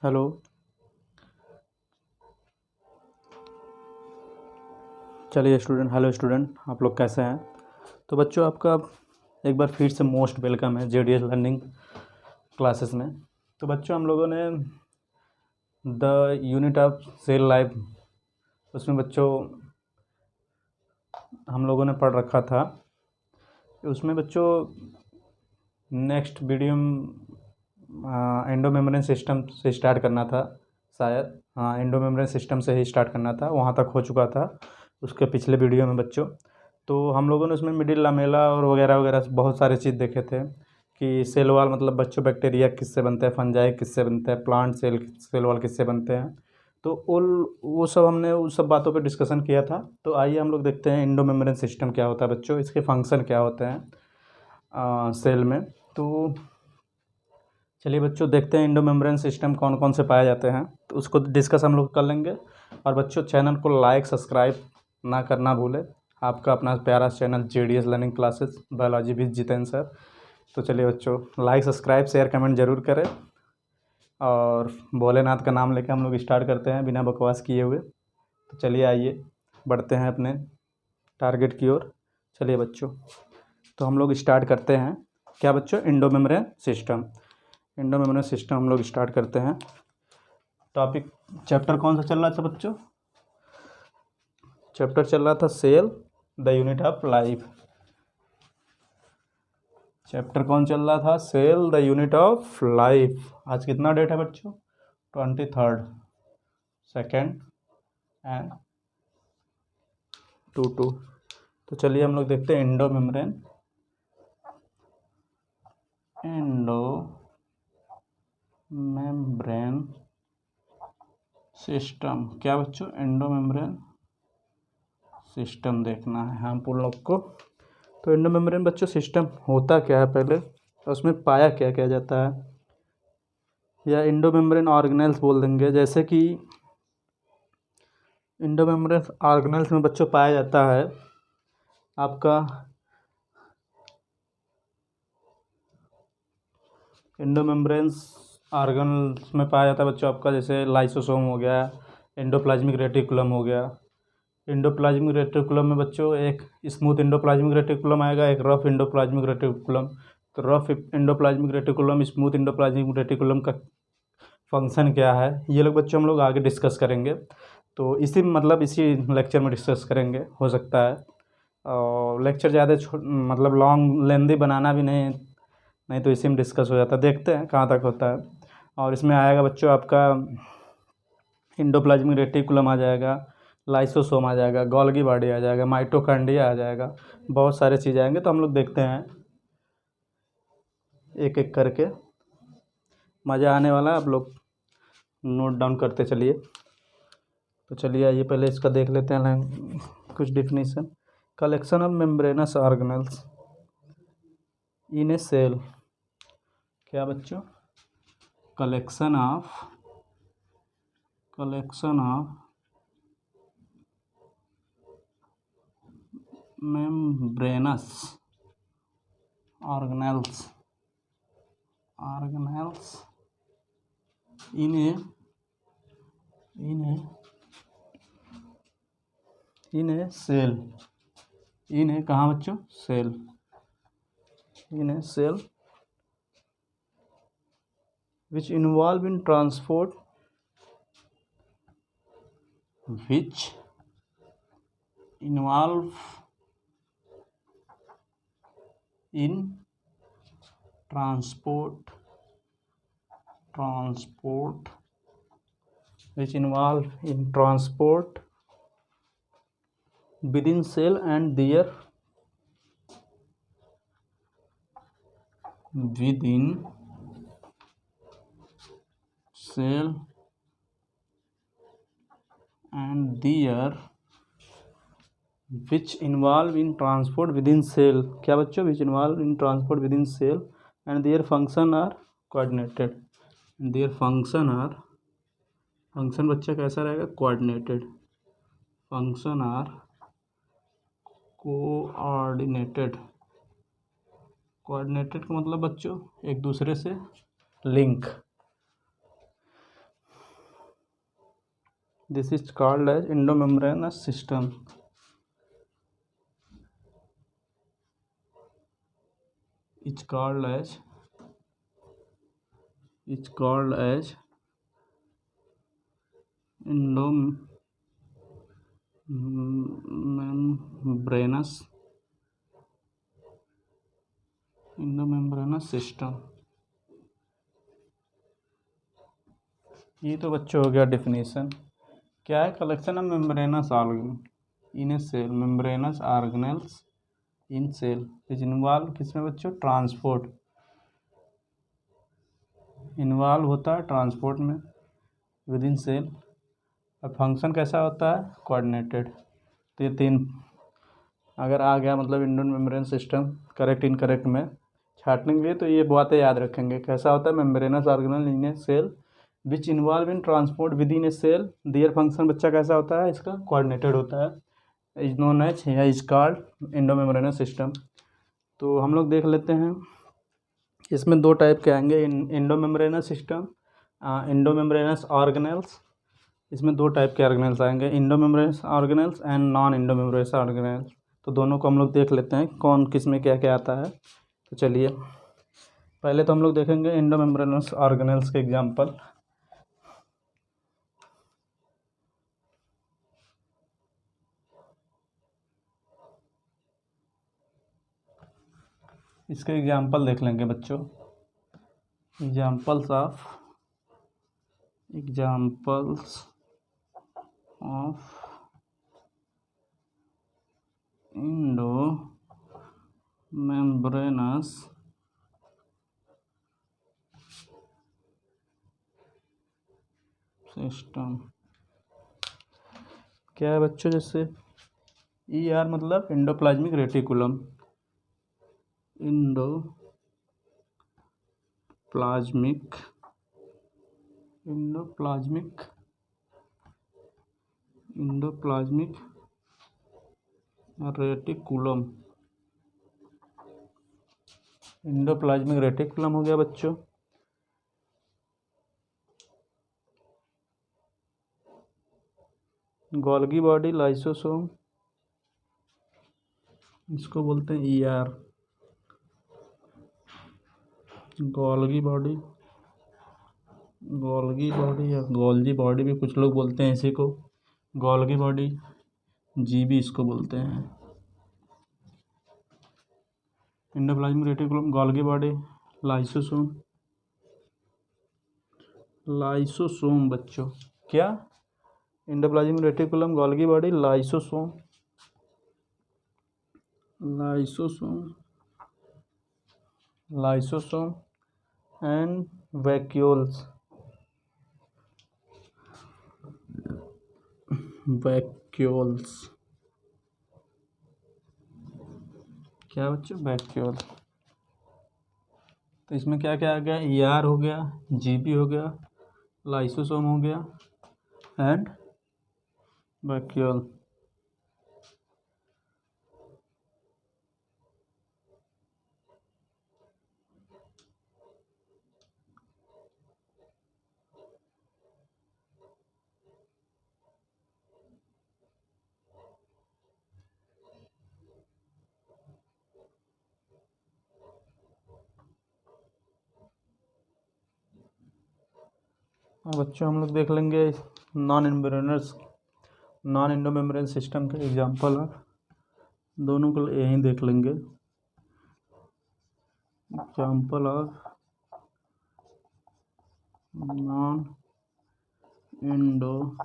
Hello. चलिए student, hello student, आप लोग कैसे हैं? तो बच्चों, आपका एक बार फिर से मोस्ट वेलकम है जेडीएस लर्निंग क्लासेस में। तो बच्चों, हम लोगों ने the unit of cell life, उसमें बच्चों हम लोगों ने पढ़ रखा था। उसमें बच्चों next video endo membrane system से स्टार्ट करना था शायद। हाँ, एंडो मेम्ब्रेन सिस्टम से ही स्टार्ट करना था, वहाँ तक हो चुका था उसके पिछले वीडियो में बच्चों। तो हम लोगों ने उसमें मिडिल लामेला और वगैरह वगैरह बहुत सारे चीज़ देखे थे कि सेल वाल मतलब बच्चों बैक्टीरिया किससे बनते हैं, फंजाई किससे बनते हैं, प्लांट सेल वाल किससे बनते हैं। तो वो सब हमने उस सब बातों पे डिस्कशन किया था। तो आइए हम लोग देखते हैं एंडो मेम्ब्रेन सिस्टम क्या होता है बच्चों, इसके फंक्शन क्या होते हैं सेल में। तो चलिए बच्चों, देखते हैं एंडो मेम्ब्रेन सिस्टम कौन कौन से पाए जाते हैं, तो उसको डिस्कस हम लोग कर लेंगे। और बच्चों, चैनल को लाइक सब्सक्राइब ना करना भूलें। आपका अपना प्यारा channel JDS learning classes biology with Jitendra sir. तो चलिए बच्चों, लाइक सब्सक्राइब शेयर कमेंट ज़रूर करें। और भोलेनाथ का नाम लेकर हम लोग स्टार्ट करते हैं बिना बकवास किए हुए। तो चलिए आइए बढ़ते हैं अपने टारगेट की ओर। चलिए बच्चों, तो हम लोग स्टार्ट करते हैं क्या बच्चों, endo membrane system. Endo membrane system हम लोग स्टार्ट करते हैं। टॉपिक चैप्टर कौन सा चल रहा था बच्चों? चैप्टर चल रहा था cell the unit of life. Chapter कौन चल रहा था? Cell the unit of life. आज कितना डेट है बच्चों? 23 सेकेंड एंड 22। तो चलिए हम लोग देखते हैं एंडो मेम्ब्रेन सिस्टम। क्या बच्चों? एंडो मेम्ब्रेन सिस्टम देखना है हम लोग को। तो एंडो मेम्ब्रेन बच्चों सिस्टम होता क्या है पहले, और उसमें पाया क्या क्या जाता है, या एंडो मेम्ब्रेन ऑर्गेनेल्स बोल देंगे। जैसे कि एंडो मेम्ब्रेन ऑर्गेनेल्स में बच्चों पाया जाता है आपका एंडो मेम्ब्रेन्स ऑर्गेनल्स में पाया जाता है बच्चों आपका, जैसे लाइसोसोम हो गया, एंडोप्लाज्मिक रेटिकुलम हो गया। एंडोप्लाज्मिक रेटिकुलम में बच्चों एक स्मूथ एंडोप्लाज्मिक रेटिकुलम आएगा, एक रफ एंडोप्लाज्मिक रेटिकुलम। तो rough endoplasmic reticulum, smooth endoplasmic reticulum का फंक्शन क्या है, ये लोग बच्चों हम लोग आगे डिस्कस करेंगे। तो इसी लेक्चर में डिस्कस करेंगे हो सकता है। और लेक्चर ज़्यादा मतलब लॉन्ग लेंदी बनाना भी नहीं तो इसी में डिस्कस हो जाता है। देखते हैं कहाँ तक होता है। और इसमें आएगा बच्चों आपका एंडोप्लाज्मिक रेटिकुलम आ जाएगा, लाइसोसोम आ जाएगा, गोल्गी बॉडी आ जाएगा, माइटोकॉन्ड्रिया आ जाएगा, बहुत सारे चीज़ आएंगे। तो हम लोग देखते हैं एक एक करके, मज़ा आने वाला है। आप लोग नोट डाउन करते चलिए। तो चलिए आइए पहले इसका देख लेते हैं कुछ definition. Collection of membranous organelles in a cell. क्या बच्चों? Collection of membranous organelles in a cell. In a कहाँ बच्चों? Cell. In a cell which involve in transport transport which involve in transport within cell and their within cell and their which involve in transport within cell। क्या बच्चों? which involve in transport within cell and their function are coordinated। their function बच्चा कैसा रहेगा? coordinated। function are coordinated का मतलब बच्चों एक दूसरे से link. This is called as endomembranous system. It's called as endomembranous system. ये तो बच्चों हो गया डिफिनीशन। क्या है? Collection of membranous organ in a cell, membranous organelles in cell is involve किसमें बच्चों? ट्रांसपोर्ट। इन्वॉल्व होता है ट्रांसपोर्ट में विद इन सेल। और फंक्शन कैसा होता है? कोऑर्डिनेटेड। तो ये तीन अगर आ गया मतलब एंडोमेम्ब्रेन सिस्टम करेक्ट इनकरेक्ट में छाटने के लिए, तो ये बातें याद रखेंगे। कैसा होता है? Membranous organelle in a cell which involve in transport within a cell, their function बच्चा कैसा होता है? इसका कोऑर्डिनेटेड होता है, इज नोन एज या इज कॉल्ड एंडोमेम्ब्रेनस सिस्टम। तो हम लोग देख लेते हैं, इसमें दो टाइप के आएंगे, एंडोमेम्ब्रेनस सिस्टम, एंडोमेम्ब्रेनस ऑर्गेनेल्स। इसमें दो टाइप के ऑर्गेनेल्स आएंगे, endomembranes organelles and non endomembranes organelles. तो दोनों को हम लोग देख लेते हैं कौन किस में क्या क्या आता है। तो चलिए पहले तो हम लोग देखेंगे एंडोमेम्ब्रेनस ऑर्गेनेल्स के एग्जांपल। इसके एग्जांपल देख लेंगे बच्चों। Examples of endomembranes system. क्या है बच्चों? जैसे ER मतलब endoplasmic reticulum, endoplasmic reticulum. Endoplasmic reticulum हो गया बच्चों। गोल्गी बॉडी लाइसोसोम, इसको बोलते हैं ER। गोल्गी बॉडी या गोल्जी बॉडी भी कुछ लोग बोलते हैं इसी को। गोल्गी बॉडी GB इसको बोलते हैं। Endoplasmic reticulum, Golgi body, lysosome बच्चों। क्या? Endoplasmic reticulum, Golgi body, lysosome and vacuoles. क्या बच्चों? वैक्यूल। तो इसमें क्या क्या आ गया? ER हो गया, GB हो गया, लाइसोसोम हो गया एंड वैक्यूल। बच्चों हम लोग देख लेंगे नॉन एंडोमेम्ब्रेन सिस्टम के एग्जांपल ऑफ, दोनों को यहीं देख लेंगे। Example of non endomembranes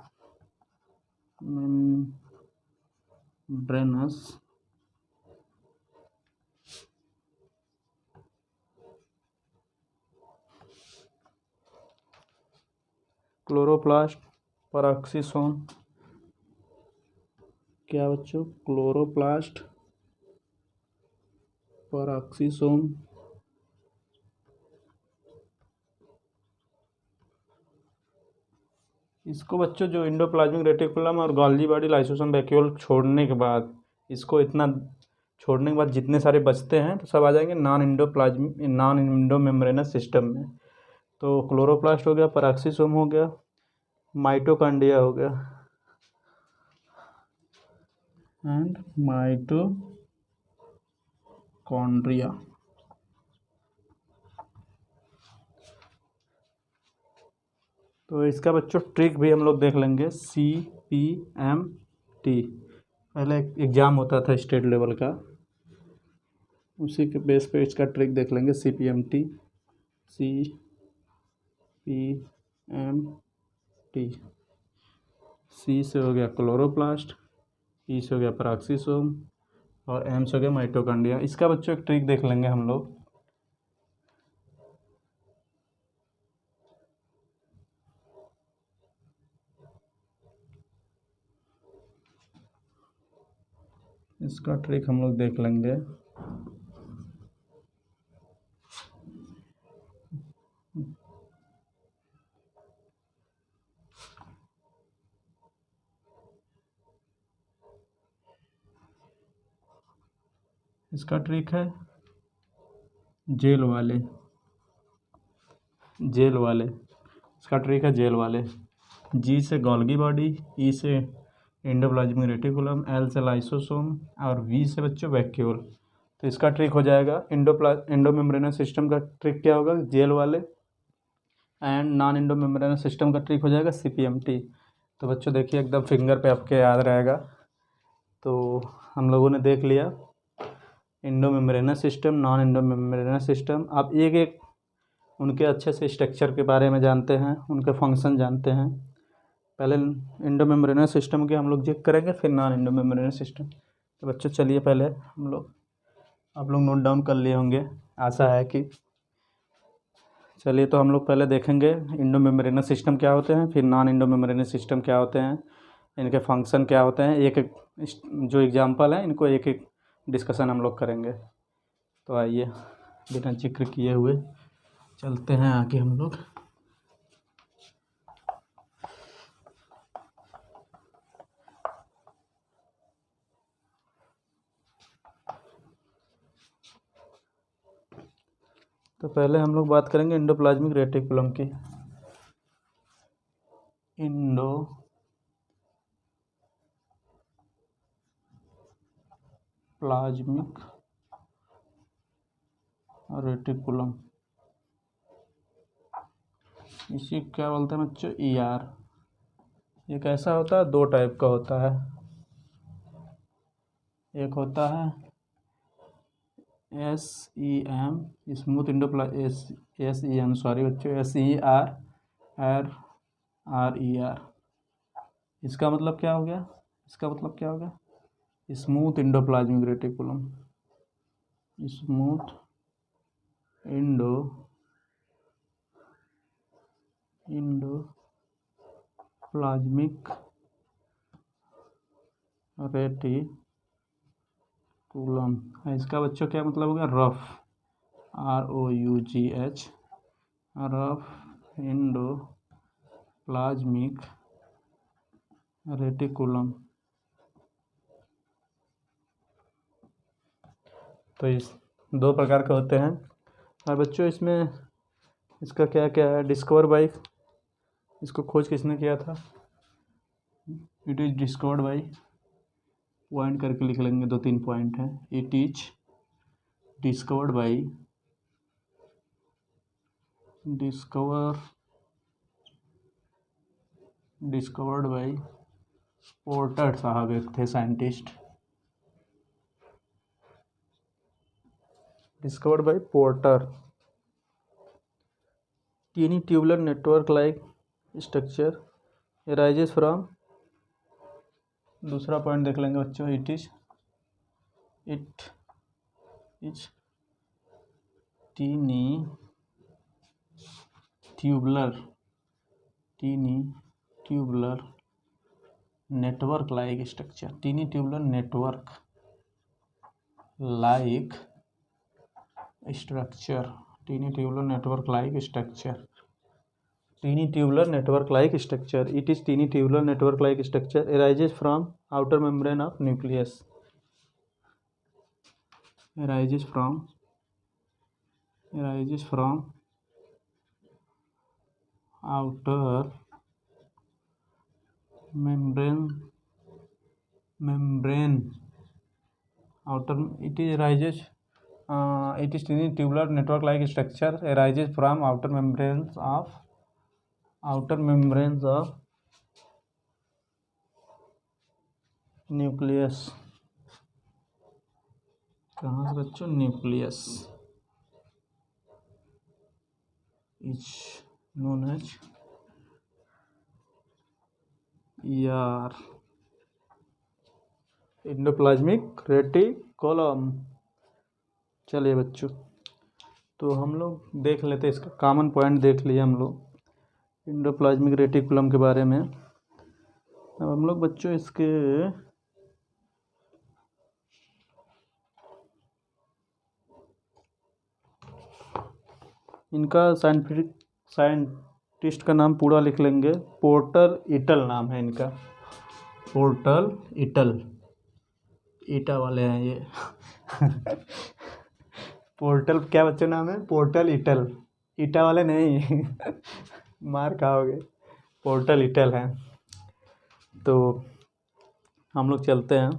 chloroplast, peroxisome. क्या बच्चों? Chloroplast, peroxisome. इसको बच्चों जो एंडोप्लाज्मिक रेटिकुलम और गोल्गी बॉडी, लाइसोसोम, वैक्यूल छोड़ने के बाद, इसको इतना छोड़ने के बाद जितने सारे बचते हैं तो सब आ जाएंगे नॉन एंडोमेम्ब्रेनस सिस्टम में। तो क्लोरोप्लास्ट हो गया, पेरोक्सिसोम हो गया, माइटोकॉन्ड्रिया हो गया, एंड माइटोकॉन्ड्रिया। तो इसका बच्चों ट्रिक भी हम लोग देख लेंगे। CPMT पहले एग्ज़ाम होता था स्टेट लेवल का, उसी के बेस पे इसका ट्रिक देख लेंगे। CPMT C से हो गया क्लोरोप्लास्ट, E से हो गया पैराक्सीसोम और M से हो गया माइटोकॉन्ड्रिया। इसका बच्चों एक ट्रिक देख लेंगे हम लोग। इसका ट्रिक हम लोग देख लेंगे। इसका ट्रिक है जेल वाले। इसका ट्रिक है जेल वाले। G से गोल्गी बॉडी, E से एंडोप्लाज्मिक रेटिकुलम, L से लाइसोसोम और V से बच्चों वैक्यूल। तो इसका ट्रिक हो जाएगा एंडोमेम्ब्रेनस सिस्टम का ट्रिक क्या होगा, जेल वाले। एंड नॉन एंडोमेम्ब्रेनस सिस्टम का ट्रिक हो जाएगा CPMT। तो बच्चों देखिए एकदम फिंगर पे आपके याद रहेगा। तो हम लोगों ने देख लिया endomembranes system, non endomembranes system. आप एक एक उनके अच्छे से स्ट्रक्चर के बारे में जानते हैं, उनके फंक्शन जानते हैं। पहले एंडोमेम्ब्रेनस सिस्टम के हम लोग चेक करेंगे, फिर नॉन एंडोमेम्ब्रेनस सिस्टम। तो बच्चों चलिए पहले आप लोग नोट डाउन कर लिए होंगे, आशा है कि। चलिए तो हम लोग पहले देखेंगे एंडोमेम्ब्रेनस सिस्टम क्या होते हैं, फिर नॉन एंडोमेम्ब्रेनस सिस्टम क्या होते हैं, इनके फंक्शन क्या होते हैं। एक एक जो एग्जाम्पल है इनको एक एक डिस्कशन हम लोग करेंगे। तो आइए बिना जिक्र किए हुए चलते हैं आगे हम लोग। तो पहले हम लोग बात करेंगे एंडोप्लाज्मिक रेटिकुलम की। एंडोप्लाज्मिक रेटिकुलम, इसी क्या बोलते हैं बच्चों, ER। ये कैसा होता है, दो टाइप का होता है। एक होता है SEM स्मूथ SEM सॉरी बच्चों, SER। इसका मतलब क्या हो गया, smooth endoplasmic reticulum. Smooth endoplasmic reticulum. इसका बच्चों क्या मतलब हो गया, rough, ROUGH, rough endoplasmic reticulum. तो इस दो प्रकार के होते हैं। और बच्चों इसमें इसका क्या क्या है, डिस्कवर बाई, इसको खोज किसने किया था, it is discovered by, point करके लिख लेंगे, 2-3 पॉइंट हैं। It is discovered by Porter साहब, एक थे scientist, discovered by Porter. Tiny tubular network like structure arises from, दूसरा पॉइंट देख लेंगे बच्चों, it is tiny tubular network like structure. Tiny tubular network like structure, tiny tubular network like structure, tiny tubular network like structure. It is tiny tubular network like structure arises from outer membrane of nucleus, arises from outer membrane membrane outer it is arises it is tiny tubular network like structure arises from outer membranes of nucleus. कहाँ से बच्चों? Nucleus is known as ER endoplasmic reticulum. चलिए बच्चों, तो हम लोग देख लेते हैं, इसका कॉमन पॉइंट देख लिए हम लोग एंडोप्लाज्मिक रेटिकुलम के बारे में। अब हम लोग बच्चों इसके इनका साइंटिस्ट का नाम पूरा लिख लेंगे। पोर्टर इटल नाम है इनका, पोर्टर इटल, ईटा वाले हैं ये पोर्टल क्या बच्चों नाम है? पोर्टल इटल, ईटा वाले नहीं मार खाओगे। पोर्टल इटल है। तो हम लोग चलते हैं,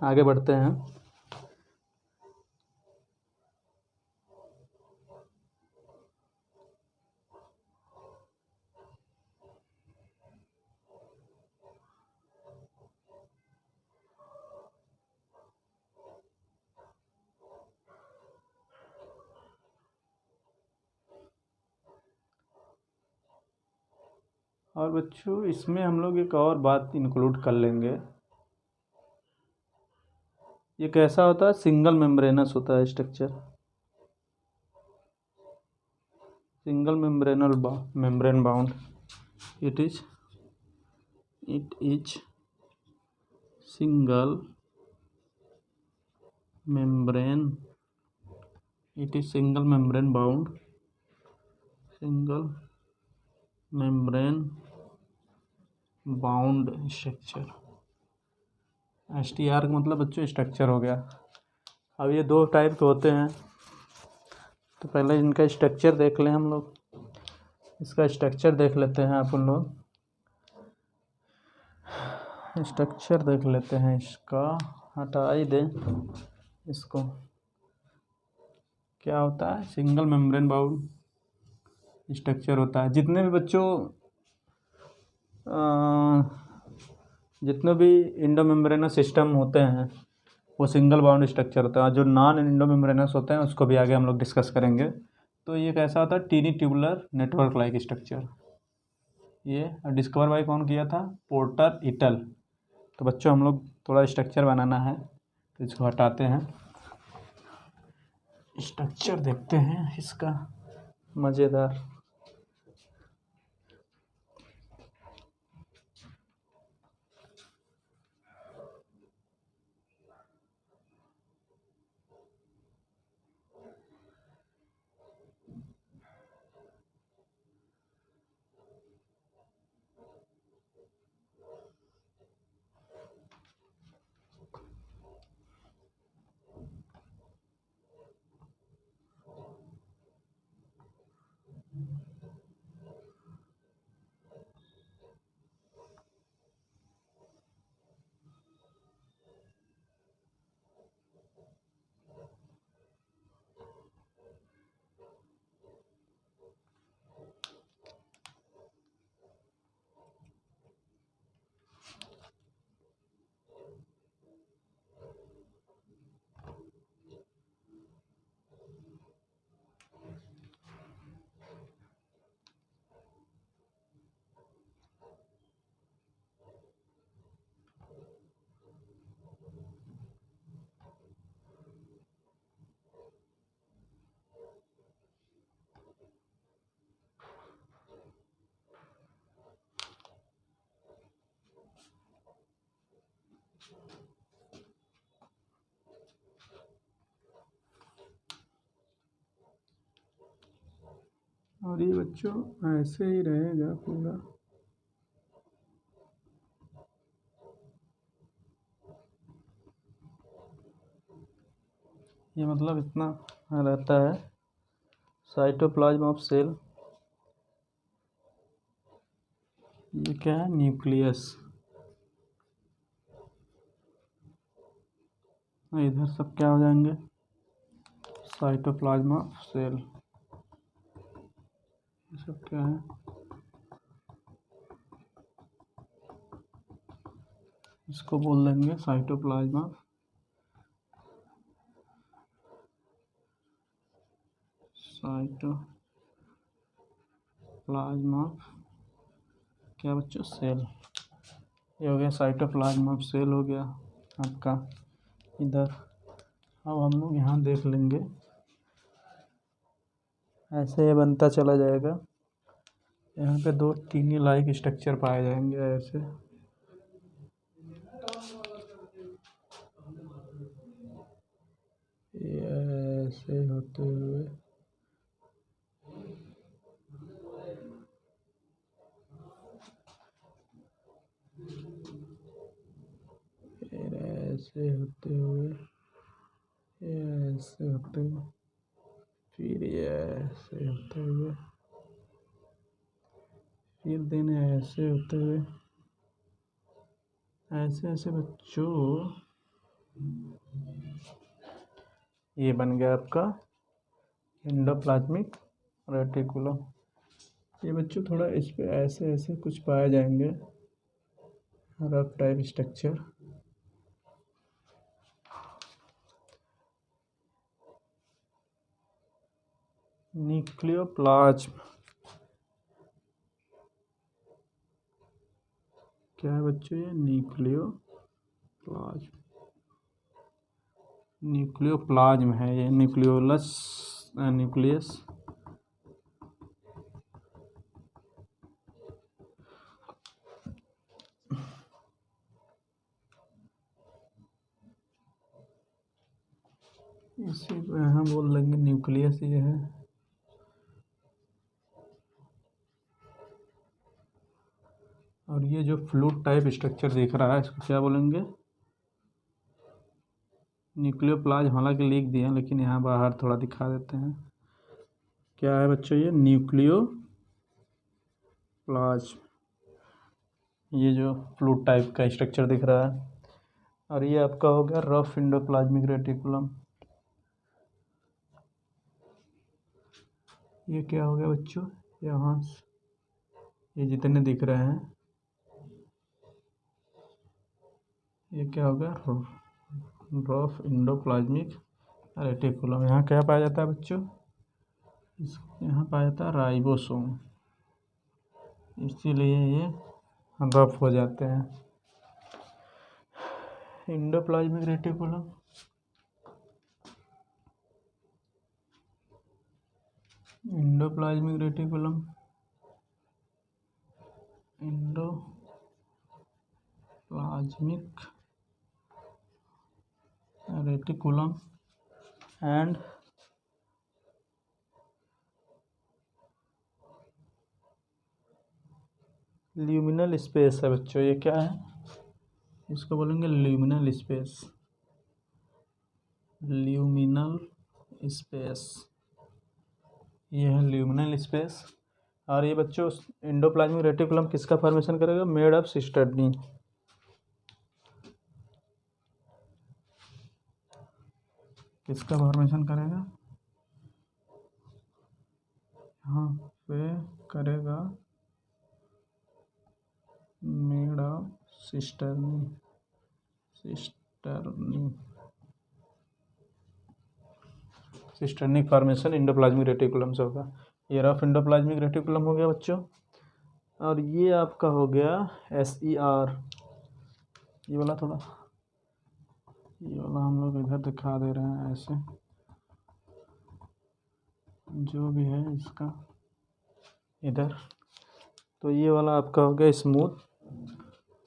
आगे बढ़ते हैं। और बच्चों इसमें हम लोग एक और बात इंक्लूड कर लेंगे। ये कैसा होता है? सिंगल मेम्ब्रेनस होता है structure, single membrane bound. It is single membrane, it is single membrane bound, single membrane bound structure. STR का मतलब बच्चों स्ट्रक्चर हो गया। अब ये दो टाइप के होते हैं, तो पहले इनका स्ट्रक्चर देख लें हम लोग। इसका स्ट्रक्चर देख लेते हैं अपन लोग, स्ट्रक्चर देख लेते हैं। इसका हटा ही दें इसको। क्या होता है? सिंगल मेम्ब्रेन बाउंड स्ट्रक्चर होता है। जितने भी बच्चों जितने भी इंडोमेम्ब्रेनस सिस्टम होते हैं वो सिंगल बाउंड स्ट्रक्चर होता है। जो नॉन इंडोमेम्ब्रेनस होते हैं उसको भी आगे हम लोग डिस्कस करेंगे। तो ये कैसा होता है? Tiny tubular network like structure. ये डिस्कवर बाय कौन किया था? Porter et al. तो बच्चों हम लोग थोड़ा स्ट्रक्चर बनाना है, तो इसको हटाते हैं, स्ट्रक्चर देखते हैं इसका मज़ेदार। और ये बच्चों ऐसे ही रहेगा पूरा। ये मतलब इतना रहता है साइटोप्लाज्म ऑफ सेल। ये क्या है? न्यूक्लियस। इधर सब क्या हो जाएंगे, साइटोप्लाज्मा सेल, ये सब क्या है, इसको बोल देंगे साइटोप्लाज्मा क्या बच्चों, सेल। ये हो गया साइटोप्लाज्मा सेल हो गया आपका इधर। अब हम लोग यहाँ देख लेंगे, ऐसे ये बनता चला जाएगा। यहाँ पे 2 टीनी लाइक स्ट्रक्चर पाए जाएंगे ऐसे, ये ऐसे होते हुए फिर ऐसे होते हुए, ये ऐसे होते हुए, फिर ये ऐसे होते हुए, फिर दिन ऐसे होते हुए, ऐसे ऐसे बच्चों ये बन गया आपका एंडोप्लाज्मिक रेटिकुलम। ये बच्चों थोड़ा इस पे ऐसे ऐसे कुछ पाए जाएंगे रफ टाइप स्ट्रक्चर। न्यूक्लियोप्लाज्म क्या है बच्चों, ये न्यूक्लियोप्लाज्म है, ये न्यूक्लियस इसी को यहाँ बोल लेंगे न्यूक्लियस ये है। और ये जो फ्लूइड टाइप स्ट्रक्चर दिख रहा है इसको क्या बोलेंगे, न्यूक्लियोप्लाज्म। हालांकि लिख दिए हैं लेकिन यहाँ बाहर थोड़ा दिखा देते हैं, क्या है बच्चों ये न्यूक्लियोप्लाज्म, ये जो फ्लूइड टाइप का स्ट्रक्चर दिख रहा है। और ये आपका हो गया रफ एंडोप्लाज्मिक रेटिकुलम। ये क्या हो गया बच्चों, यहाँ ये जितने दिख रहे हैं ये क्या हो गया, रफ एंडोप्लाज्मिक रेटिकुलम। यहाँ क्या पाया जाता है बच्चों, यहाँ पाया जाता है राइबोसोम, इसीलिए ये रफ हो जाते हैं। Endoplasmic reticulum, endoplasmic reticulum, endoplasmic reticulum and luminal space है बच्चों। ये क्या है, इसको बोलेंगे ल्यूमिनल स्पेस, ल्यूमिनल स्पेस, ये है ल्यूमिनल स्पेस। और ये बच्चों एंडोप्लाज्मिक रेटिकुलम किसका फॉर्मेशन करेगा, मेड ऑफ सिस्टर्नी, किसका फॉर्मेशन करेगा, यहाँ पे करेगा made of cisternae, cisternic formation endoplasmic reticulum से होगा। ये रफ एंडोप्लाज्मिक रेटिकुलम हो गया बच्चों। और ये आपका हो गया SER, ये वाला थोड़ा, ये वाला हम लोग इधर दिखा दे रहे हैं ऐसे, जो भी है इसका इधर। तो ये वाला आपका हो गया smooth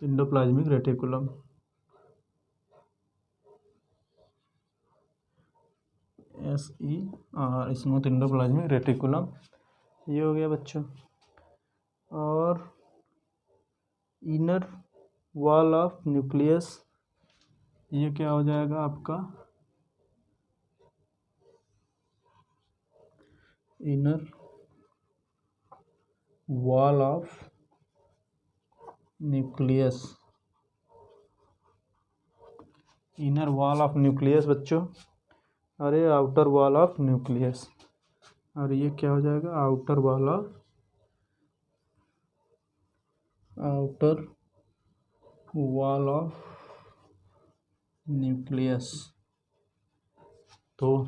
endoplasmic reticulum, SER smooth endoplasmic reticulum, ये हो गया बच्चों। और इनर वॉल ऑफ न्यूक्लियस, ये क्या हो जाएगा आपका, inner wall of nucleus, inner wall of nucleus बच्चों, और ये आउटर वॉल ऑफ न्यूक्लियस, और ये क्या हो जाएगा, आउटर वॉल ऑफ न्यूक्लियस। तो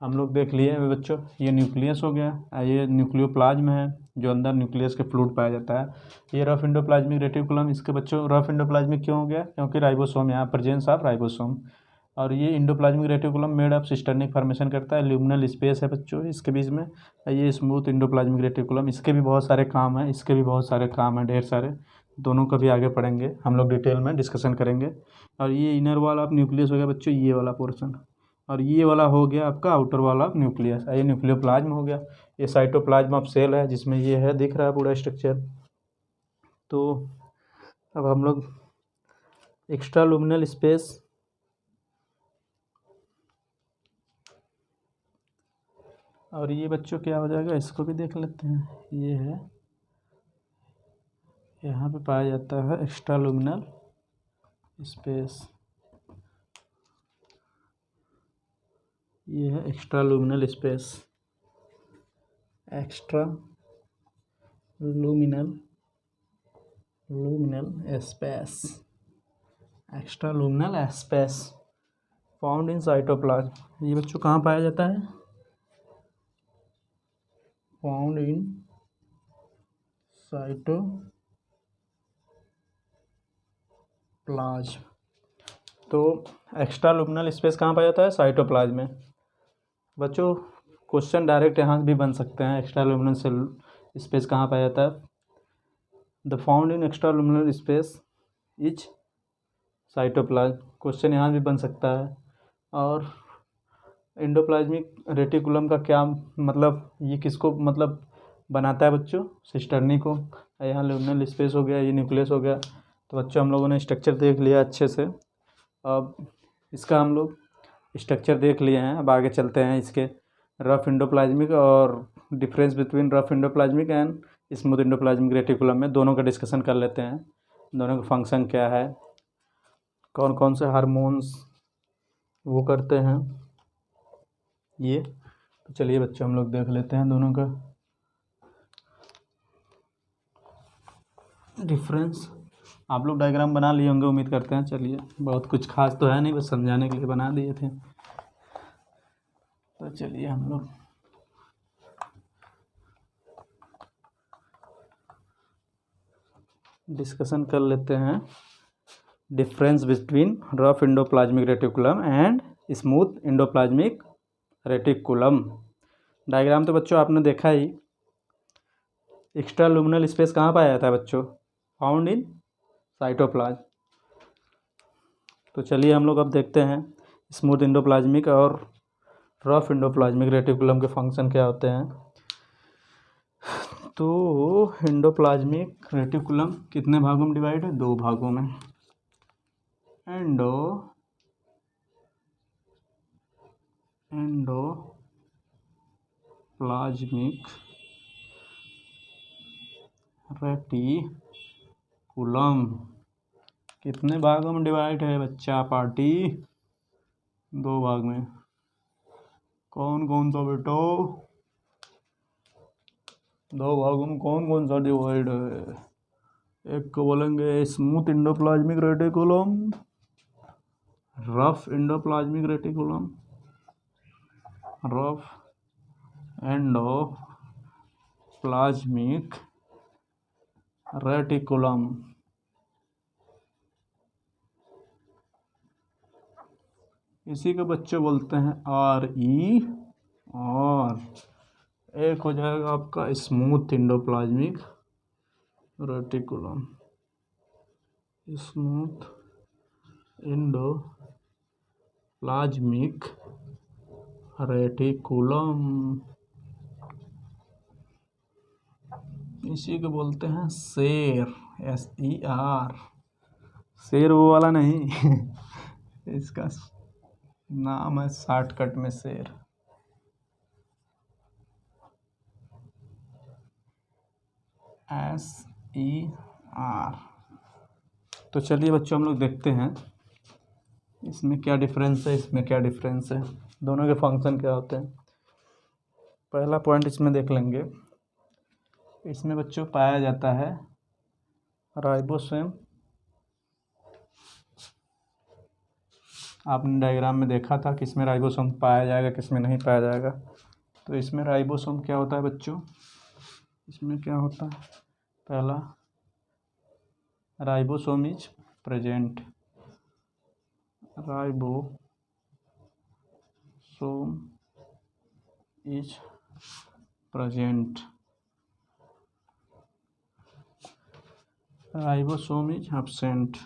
हम लोग देख लिए हैं बच्चों, ये न्यूक्लियस हो गया, ये न्यूक्लियोप्लाज्म है जो अंदर न्यूक्लियस के फ्लूइड पाया जाता है। ये रफ एंडोप्लाज्मिक रेटिकुलम, इसके बच्चों रफ एंडोप्लाज्मिक क्यों हो गया, क्योंकि राइबोसोम यहाँ प्रेजेंस ऑफ राइबोसोम। और ये endoplasmic reticulum made of cisternic formation करता है, ल्यूमिनल स्पेस है बच्चों इसके बीच में। ये स्मूथ इंडोप्लाज्मिक रेटिकुलम, इसके भी बहुत सारे काम हैं, इसके भी बहुत सारे काम हैं, ढेर सारे, दोनों का भी आगे पढ़ेंगे हम लोग, डिटेल में डिस्कशन करेंगे। और ये इनर वॉल ऑफ न्यूक्लियस हो गया बच्चों, ये वाला पोर्शन, और ये वाला हो गया आपका आउटर वॉल ऑफ न्यूक्लियस, ये न्यूक्लियोप्लाज्म हो गया। ये साइटोप्लाज्म ऑफ सेल है जिसमें ये है, दिख रहा है पूरा स्ट्रक्चर। तो अब हम लोग एक्स्ट्रा लुमिनल स्पेस, और ये बच्चों क्या हो जाएगा, इसको भी देख लेते हैं। ये है, यहाँ पे पाया जाता है एक्स्ट्रा लुमिनल स्पेस, ये है extra luminal space, extra luminal space, extra luminal space found in cytoplasm. ये बच्चों कहाँ पाया जाता है, फाउंड इन साइटोप्लाज्म। तो एक्स्ट्रा लुमिनल स्पेस कहाँ पाया जाता है, साइटोप्लाज्म में। बच्चों क्वेश्चन डायरेक्ट यहाँ भी बन सकते हैं, एक्स्ट्रा लुमिनल स्पेस कहाँ पाया जाता है, the found in extra luminal space is cytoplasm, question यहाँ भी बन सकता है। और एंडोप्लाज्मिक रेटिकुलम का क्या मतलब, ये किसको मतलब बनाता है बच्चों, सिस्टर्नी को। यहाँ लुमिनल स्पेस हो गया, ये न्यूक्लियस हो गया। तो बच्चों हम लोगों ने स्ट्रक्चर देख लिया अच्छे से, अब इसका हम लोग स्ट्रक्चर देख लिए हैं। अब आगे चलते हैं इसके रफ एंडोप्लाज्मिक और difference between rough endoplasmic and smooth endoplasmic reticulum में, दोनों का डिस्कशन कर लेते हैं। दोनों का फंक्शन क्या है, कौन कौन से हार्मोन्स वो करते हैं ये। तो चलिए बच्चों हम लोग देख लेते हैं दोनों का डिफरेंस। आप लोग डायग्राम बना लिए होंगे उम्मीद करते हैं। चलिए, बहुत कुछ खास तो है नहीं, बस समझाने के लिए बना दिए थे। तो चलिए हम लोग डिस्कशन कर लेते हैं difference between rough endoplasmic reticulum and smooth endoplasmic reticulum. Diagram तो बच्चों आपने देखा ही। एक्स्ट्रा लुमिनल स्पेस कहाँ पाया जाता है बच्चों, फाउंड इन साइटोप्लाज्म। तो चलिए हम लोग अब देखते हैं स्मूथ एंडोप्लाज्मिक और रफ एंडोप्लाज्मिक रेटिकुलम के फंक्शन क्या होते हैं। तो एंडोप्लाज्मिक रेटिकुलम कितने भागों में डिवाइड है, दो भागों में। एंडोप्लाज्मिक रेटिकुलम कितने भागों में डिवाइड है बच्चा पार्टी, दो भाग में। कौन कौन सा बेटो, दो भागों में कौन कौन सा डिवाइड है। एक को बोलेंगे smooth endoplasmic reticulum, rough endoplasmic reticulum, rough endoplasmic reticulum. इसी को बच्चे बोलते हैं RE। और एक हो जाएगा आपका smooth endoplasmic reticulum, smooth endoplasmic reticulum, इसी को बोलते हैं शेर, SER। शेर वो वाला नहीं इसका नाम है शॉर्टकट में शेर, SER। तो चलिए बच्चों हम लोग देखते हैं इसमें क्या डिफरेंस है, इसमें क्या डिफरेंस है, दोनों के फंक्शन क्या होते हैं। पहला पॉइंट इसमें देख लेंगे। इसमें बच्चों पाया जाता है राइबोसोम। आपने डायग्राम में देखा था किसमें राइबोसोम पाया जाएगा, किसमें नहीं पाया जाएगा। तो इसमें राइबोसोम क्या होता है बच्चों, इसमें क्या होता है, पहला ribosome is present, ribosome is present, ribosome is absent,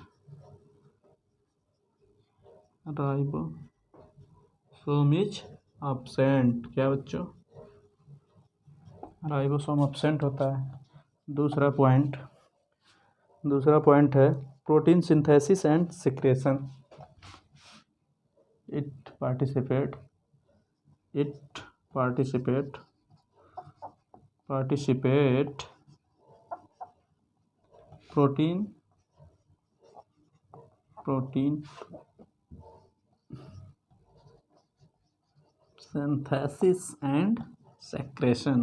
ribosome is absent. क्या बच्चों, राइबोसोम एब्सेंट होता है। दूसरा पॉइंट है protein synthesis and secretion. It participate protein synthesis and secretion.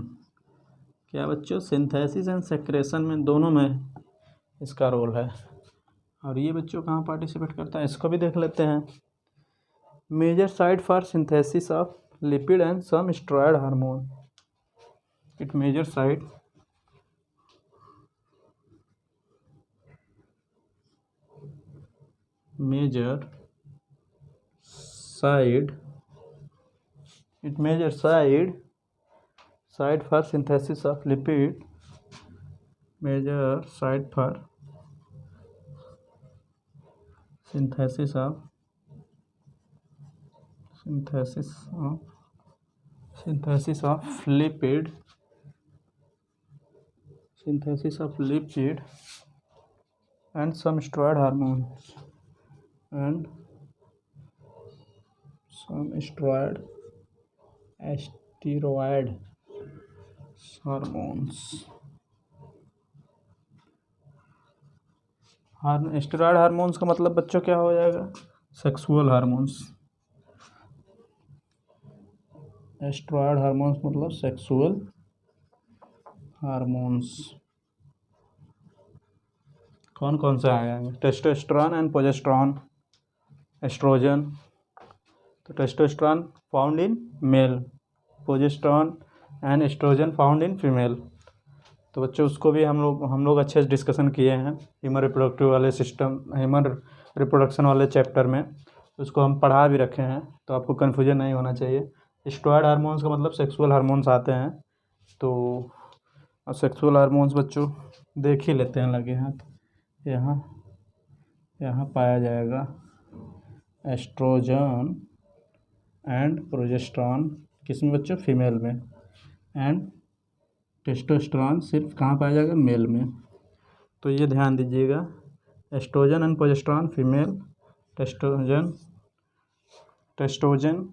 क्या बच्चों, सिंथेसिस एंड सेक्रेशन में दोनों में इसका रोल है। और ये बच्चों कहाँ पार्टिसिपेट करता है, इसको भी देख लेते हैं। Major site for synthesis of lipid and some steroid hormone. It major site site for synthesis of lipid, major site for synthesis of lipid and some steroid hormones steroid hormones का मतलब बच्चों क्या हो जाएगा, सेक्सुअल हार्मोन्स। स्टेरॉयड हार्मोन्स मतलब sexual hormones. कौन कौन से आ जाएंगे, टेस्टोस्टेरोन एंड प्रोजेस्टेरोन, एस्ट्रोजन। तो testosterone found in male, progesterone and oestrogen found in female. तो बच्चों उसको भी हम लोग अच्छे से डिस्कशन किए हैं ह्यूमन रिप्रोडक्शन वाले चैप्टर में, उसको हम पढ़ा भी रखे हैं, तो आपको कन्फ्यूजन नहीं होना चाहिए। स्टेरॉयड हार्मोन्स का मतलब सेक्सुअल हार्मोन्स आते हैं। तो सेक्सुअल हार्मोन्स बच्चों देख ही लेते हैं लगे हाथ। यहाँ पाया जाएगा एस्ट्रोजन एंड प्रोजेस्टेरोन, किसमें बच्चों, फीमेल में। एंड टेस्टोस्टेरोन सिर्फ कहाँ पाया जाएगा, मेल में। तो ये ध्यान दीजिएगा, oestrogen and progesterone female, testosterone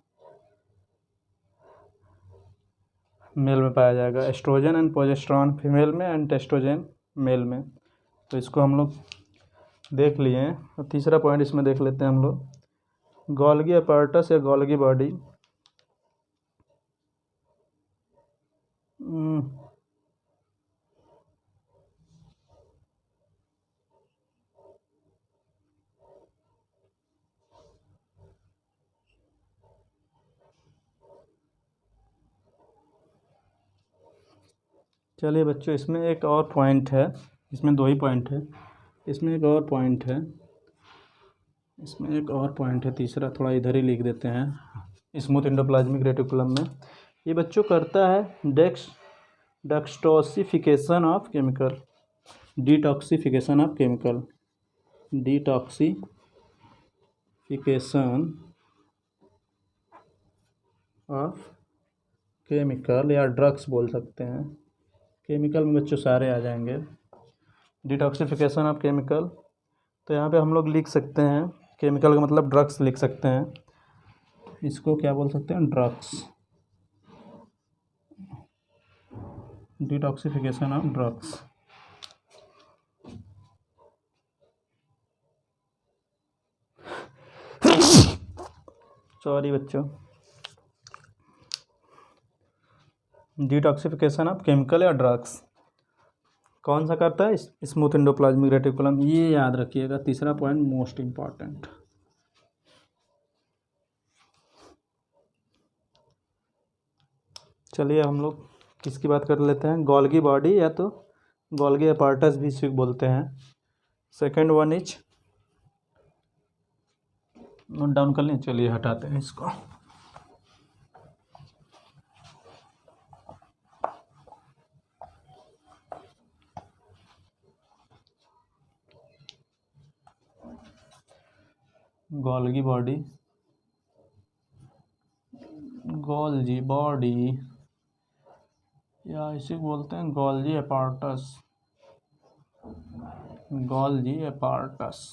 male में पाया जाएगा, एस्ट्रोजन एंड प्रोजेस्टेरोन फीमेल में एंड टेस्टोजन मेल में। तो इसको हम लोग देख लिए हैं। और तीसरा पॉइंट इसमें देख लेते हैं हम लोग, गोल्गी अपैरेटस या गोल्गी बॉडी। चलिए बच्चों, इसमें एक और पॉइंट है, इसमें दो ही पॉइंट है, इसमें एक और पॉइंट है, तीसरा थोड़ा इधर ही लिख देते हैं। स्मूथ एंडोप्लाज्मिक रेटिकुलम में ये बच्चों करता है detoxification of chemical, detoxification of chemical या ड्रग्स बोल सकते हैं। केमिकल में बच्चों सारे आ जाएंगे। डिटॉक्सिफिकेशन ऑफ केमिकल, तो यहाँ पे हम लोग लिख सकते हैं, केमिकल का मतलब ड्रग्स लिख सकते हैं। इसको क्या बोल सकते हैं, drugs, detoxification of drugs. Sorry बच्चों, डिटॉक्सिफिकेशन ऑफ केमिकल या ड्रग्स कौन सा करता है? Smooth endoplasmic reticulum. ये याद रखिएगा, तीसरा पॉइंट मोस्ट इम्पॉर्टेंट। चलिए हम लोग किसकी बात कर लेते हैं, गोल्गी बॉडी या तो गोल्गी अपार्टस भी इसे बोलते हैं। Second one is, note down कर लें, चलिए हटाते हैं इसको। गोल्गी बॉडी, गोल्जी बॉडी या इसे बोलते हैं गोल्जी अपार्टस, गोल्जी अपार्टस।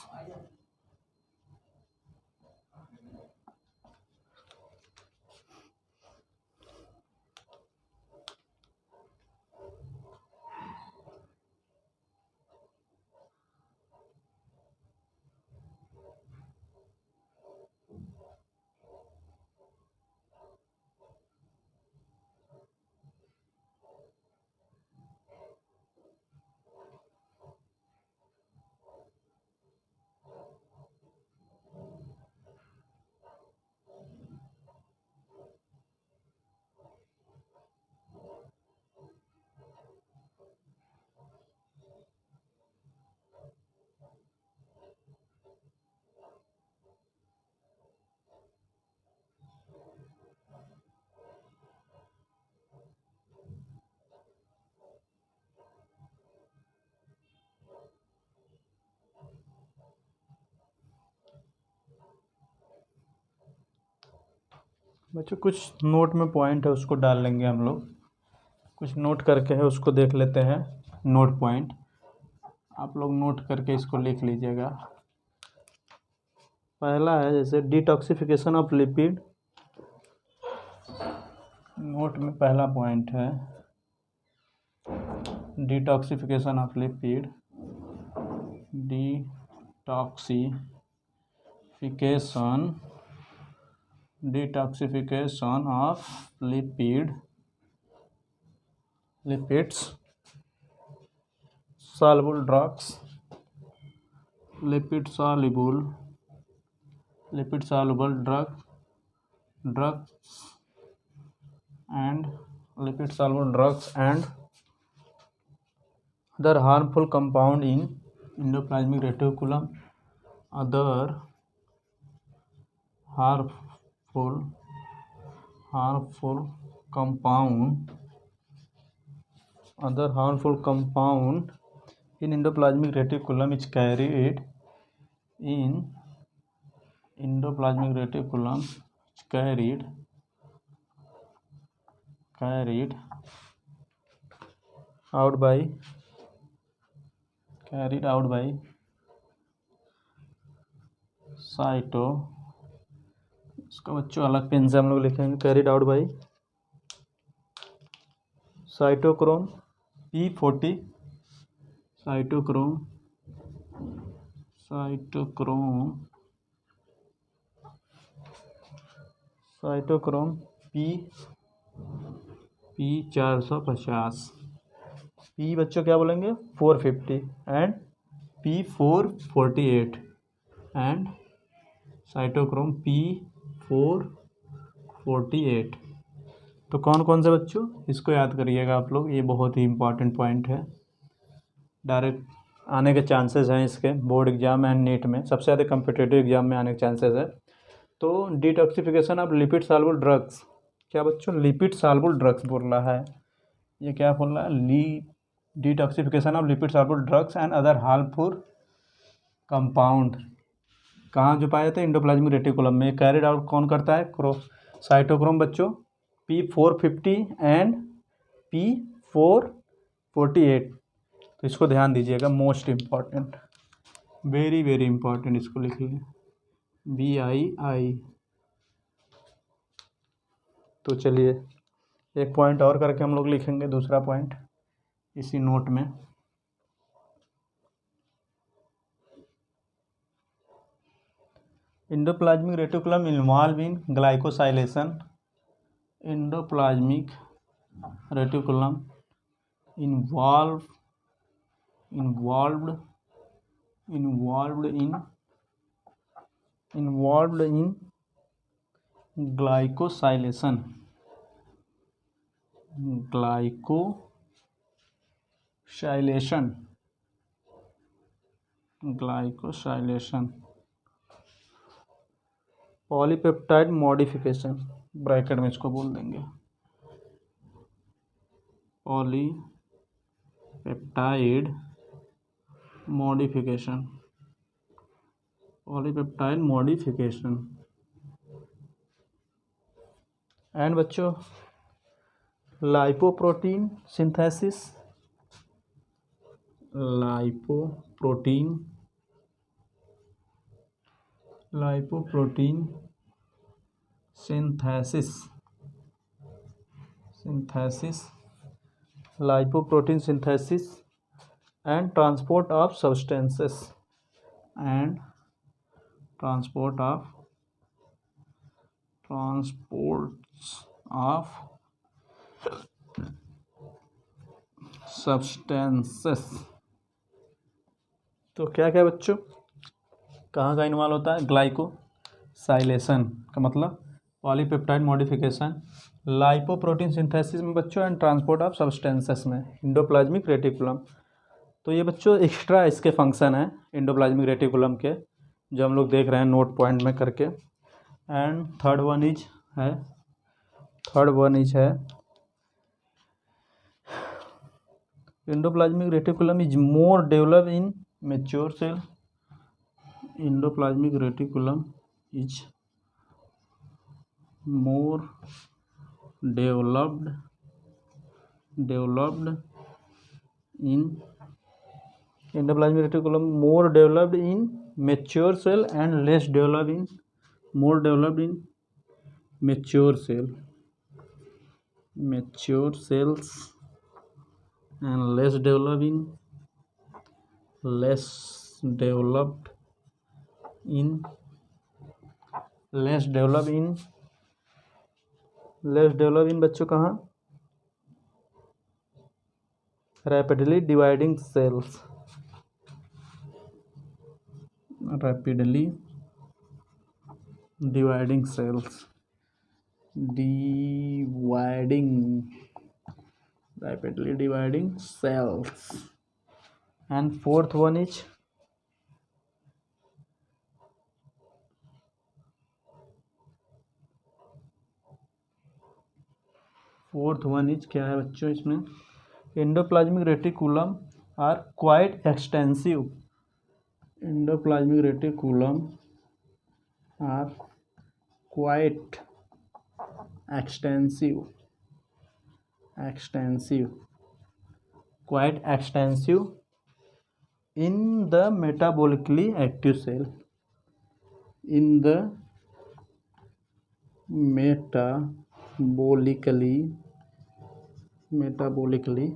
बच्चों कुछ नोट में पॉइंट है उसको डाल लेंगे हम लोग, कुछ नोट करके है उसको देख लेते हैं। नोट पॉइंट आप लोग नोट करके इसको लिख लीजिएगा। पहला है जैसे डिटॉक्सिफिकेशन ऑफ लिपिड, नोट में पहला पॉइंट है detoxification of lipid, detoxification of lipids, soluble drugs, lipid soluble drugs and lipid soluble drugs and other harmful compound in endoplasmic reticulum, other harmful compound in endoplasmic reticulum is carried out by cyto, इसका बच्चों अलग pen से हम लोग लिखेंगे, carried out by cytochrome P40, cytochrome P450, P बच्चों क्या बोलेंगे 450 and P448 and cytochrome P448। तो कौन कौन से बच्चों, इसको याद करिएगा आप लोग, ये बहुत ही इंपॉर्टेंट पॉइंट है, डायरेक्ट आने के चांसेस हैं इसके बोर्ड एग्जाम एंड नीट में, सबसे ज़्यादा कम्पिटेटिव एग्जाम में आने के चांसेस है। तो detoxification of lipid soluble drugs, क्या बच्चों लिपिड सॉल्युबल ड्रग्स बोल रहा है, ये क्या बोल रहा है, detoxification of lipid soluble drugs and other harmful compound कहाँ जो पाए थे, एंडोप्लाज्मिक रेटिकुलम में। कैरिड आउट कौन करता है, साइटोक्रोम बच्चों P450 एंड P448। तो इसको ध्यान दीजिएगा, most important, very very important, इसको लिख लें BII। तो चलिए एक पॉइंट और करके हम लोग लिखेंगे, दूसरा पॉइंट इसी नोट में। Endoplasmic reticulum involve in glycosylation, endoplasmic reticulum involved in glycosylation polypeptide modification, bracket में इसको बोल देंगे पॉलीपेप्टाइड मॉडिफिकेशन एंड बच्चों lipoprotein synthesis, lipoprotein synthesis and transport of substances तो क्या क्या बच्चों कहाँ का इन्वॉल्व होता है? ग्लाइकोसाइलेशन का मतलब पॉलीपेप्टाइड मॉडिफिकेशन, लाइपोप्रोटीन सिंथेसिस में बच्चों एंड ट्रांसपोर्ट ऑफ सब्सटेंसेस में एंडोप्लाज्मिक रेटिकुलम। तो ये बच्चों एक्स्ट्रा इसके फंक्शन है एंडोप्लाज्मिक रेटिकुलम के, जो हम लोग देख रहे हैं नोट पॉइंट में करके। एंड थर्ड वन इज है endoplasmic reticulum is more developed in mature cell. Endoplasmic reticulum is more developed in mature cell and less developed in mature cells and less developed in बच्चों कहाँ? rapidly dividing cells and fourth one is क्या है बच्चों इसमें? Endoplasmic reticulum are quite extensive. quite extensive in the metabolically active cell, metabolically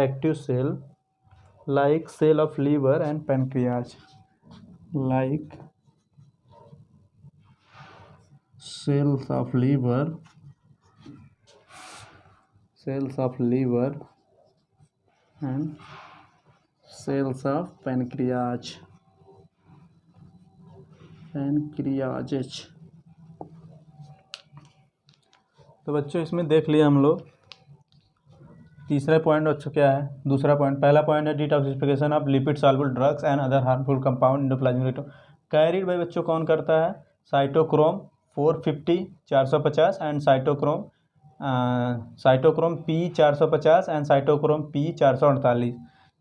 active cell like cell of liver and pancreas, cells of liver and cells of pancreas। तो बच्चों इसमें देख लिया हम लोग। तीसरा पॉइंट बच्चों क्या है? दूसरा पॉइंट, पहला पॉइंट है detoxification of lipid soluble drugs and other harmful compound endoplasmic reticulum. Carried by बच्चों कौन करता है? Cytochrome 450 450 and cytochrome P 450 and cytochrome P 448।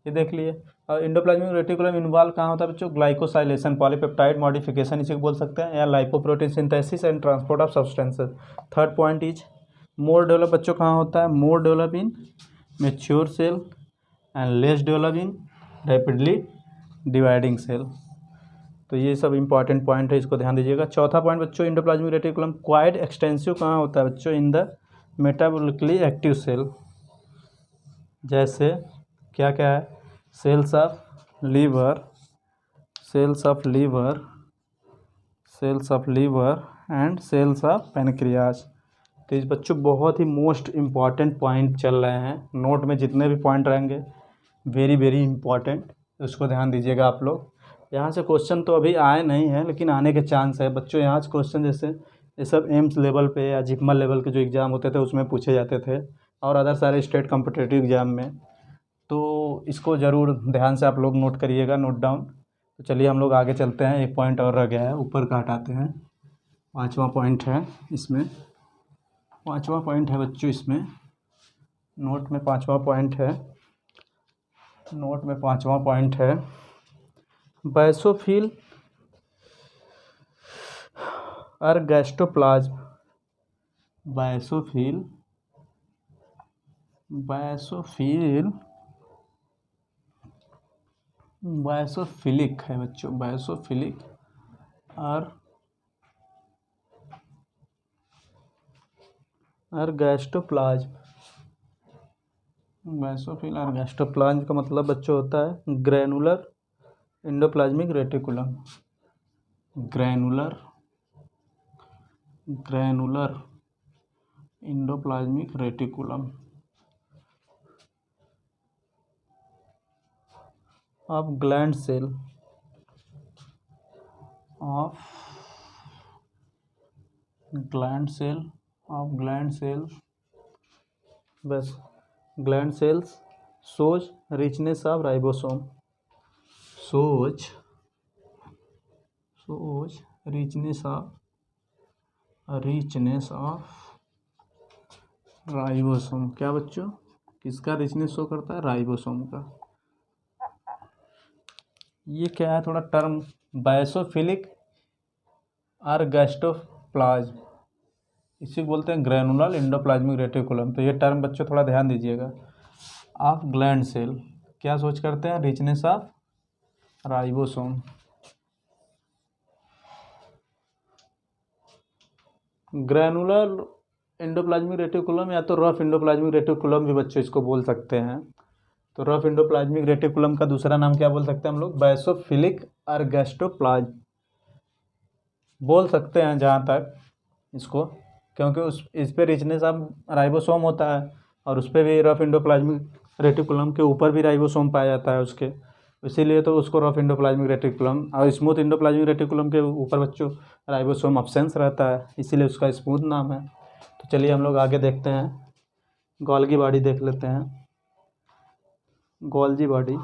ये देख लिए। और एंडोप्लाज्मिक रेटिकुलम इन्वॉल्व कहाँ होता है बच्चों? ग्लाइकोसाइलेशन, पॉलीपेप्टाइड मॉडिफिकेशन इसे बोल सकते हैं, या lipoprotein synthesis and transport of substances. Third point is more develop बच्चों कहाँ होता है? More develop in mature cell and less develop in rapidly dividing cell. तो ये सब इंपॉर्टेंट पॉइंट है, इसको ध्यान दीजिएगा। चौथा पॉइंट बच्चों एंडोप्लाज्मिक रेटिकुलम क्वाइट एक्सटेंसिव कहाँ होता है बच्चों? In the metabolically active cell. जैसे क्या क्या है? Cells of liver, cells of liver, cells of liver and cells of pancreas. तो इस बच्चों बहुत ही मोस्ट इम्पॉर्टेंट पॉइंट चल रहे हैं, नोट में जितने भी पॉइंट रहेंगे वेरी वेरी इम्पॉर्टेंट, उसको ध्यान दीजिएगा आप लोग। यहाँ से क्वेश्चन तो अभी आए नहीं हैं लेकिन आने के चांस है बच्चों। यहाँ से क्वेश्चन जैसे ये सब एम्स लेवल पे या जिपमर लेवल के जो एग्ज़ाम होते थे उसमें पूछे जाते थे, और अदर सारे स्टेट कॉम्पिटिटिव एग्ज़ाम में, तो इसको ज़रूर ध्यान से आप लोग नोट करिएगा, नोट डाउन। तो चलिए हम लोग आगे चलते हैं, एक पॉइंट और रह गया है, ऊपर का हटाते हैं। 5वां पॉइंट है इसमें, 5वां पॉइंट है बच्चों इसमें, नोट में 5वां पॉइंट है, नोट में 5वां पॉइंट है बैसोफिल और गैस्ट्रोप्लाज्म। बैसोफिल, बैसोफिल, बैसोफिलिक है बच्चों, बैसोफिलिक और गैस्ट्रोप्लाज्म। बैसोफिल और गैस्ट्रोप्लाज्म का मतलब बच्चों होता है granular endoplasmic reticulum, granular, granular endoplasmic reticulum of gland cell, of gland cell, of gland cell, बस gland cells shows richness of ribosome, shows richness of ribosome. क्या बच्चों, किसका रिचनेस शो करता है? राइबोसोम का। ये क्या है थोड़ा टर्म, बैसोफिलिक और गैस्ट्रोप्लाज्म, इसी को बोलते हैं ग्रैनुलर एंडोप्लाज्मिक रेटिकुलम। तो ये टर्म बच्चों थोड़ा ध्यान दीजिएगा। ऑफ ग्लैंड सेल क्या सोच करते हैं? Richness of ribosome. Granular endoplasmic reticulum या तो रफ एंडोप्लाज्मिक रेटिकुलम भी बच्चों इसको बोल सकते हैं। तो रफ एंडोप्लाज्मिक रेटिकुलम का दूसरा नाम क्या बोल सकते हैं हम लोग? बैसोफिलिक और गैस्ट्रोप्लाज्म बोल सकते हैं जहाँ तक इसको, क्योंकि इस पे रिचनेस ऑफ राइबोसोम होता है और उस पर भी रफ एंडोप्लाज्मिक रेटिकुलम के ऊपर भी राइबोसोम पाया जाता है उसके, इसीलिए तो उसको रफ एंडोप्लाज्मिक रेटिकुलम, और स्मूथ एंडोप्लाज्मिक रेटिकुलम के ऊपर बच्चों राइबोसोम अब्सेंस रहता है, इसीलिए उसका स्मूथ नाम है। तो चलिए हम लोग आगे देखते हैं, गोल्गी बॉडी देख लेते हैं। गोल्जी बॉडी,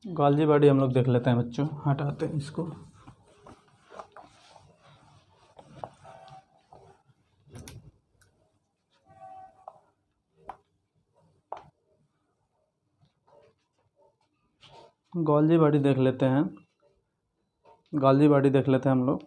गोल्जी बॉडी हम लोग देख लेते हैं बच्चों, हटाते हैं इसको। गोल्जी बॉडी देख लेते हैं, गोल्जी बॉडी देख लेते हैं हम लोग।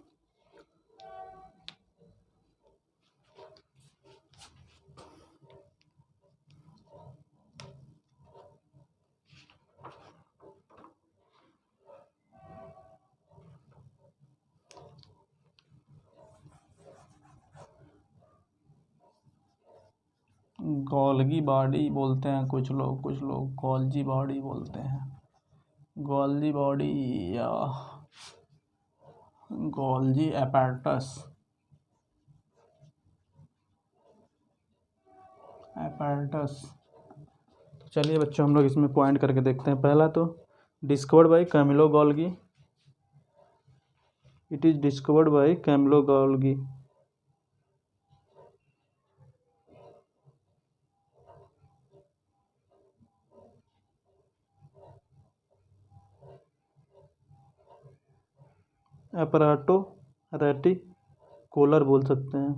गोल्गी बॉडी बोलते हैं कुछ लोग गोल्जी बॉडी बोलते हैं, गोल्जी बॉडी या गोल्जी एपैरेटस, एपैरेटस। चलिए बच्चों हम लोग इसमें पॉइंट करके देखते हैं। पहला तो discovered by Camillo Golgi, it is discovered by Camillo Golgi. अपराटो रेटिकुलर बोल सकते हैं,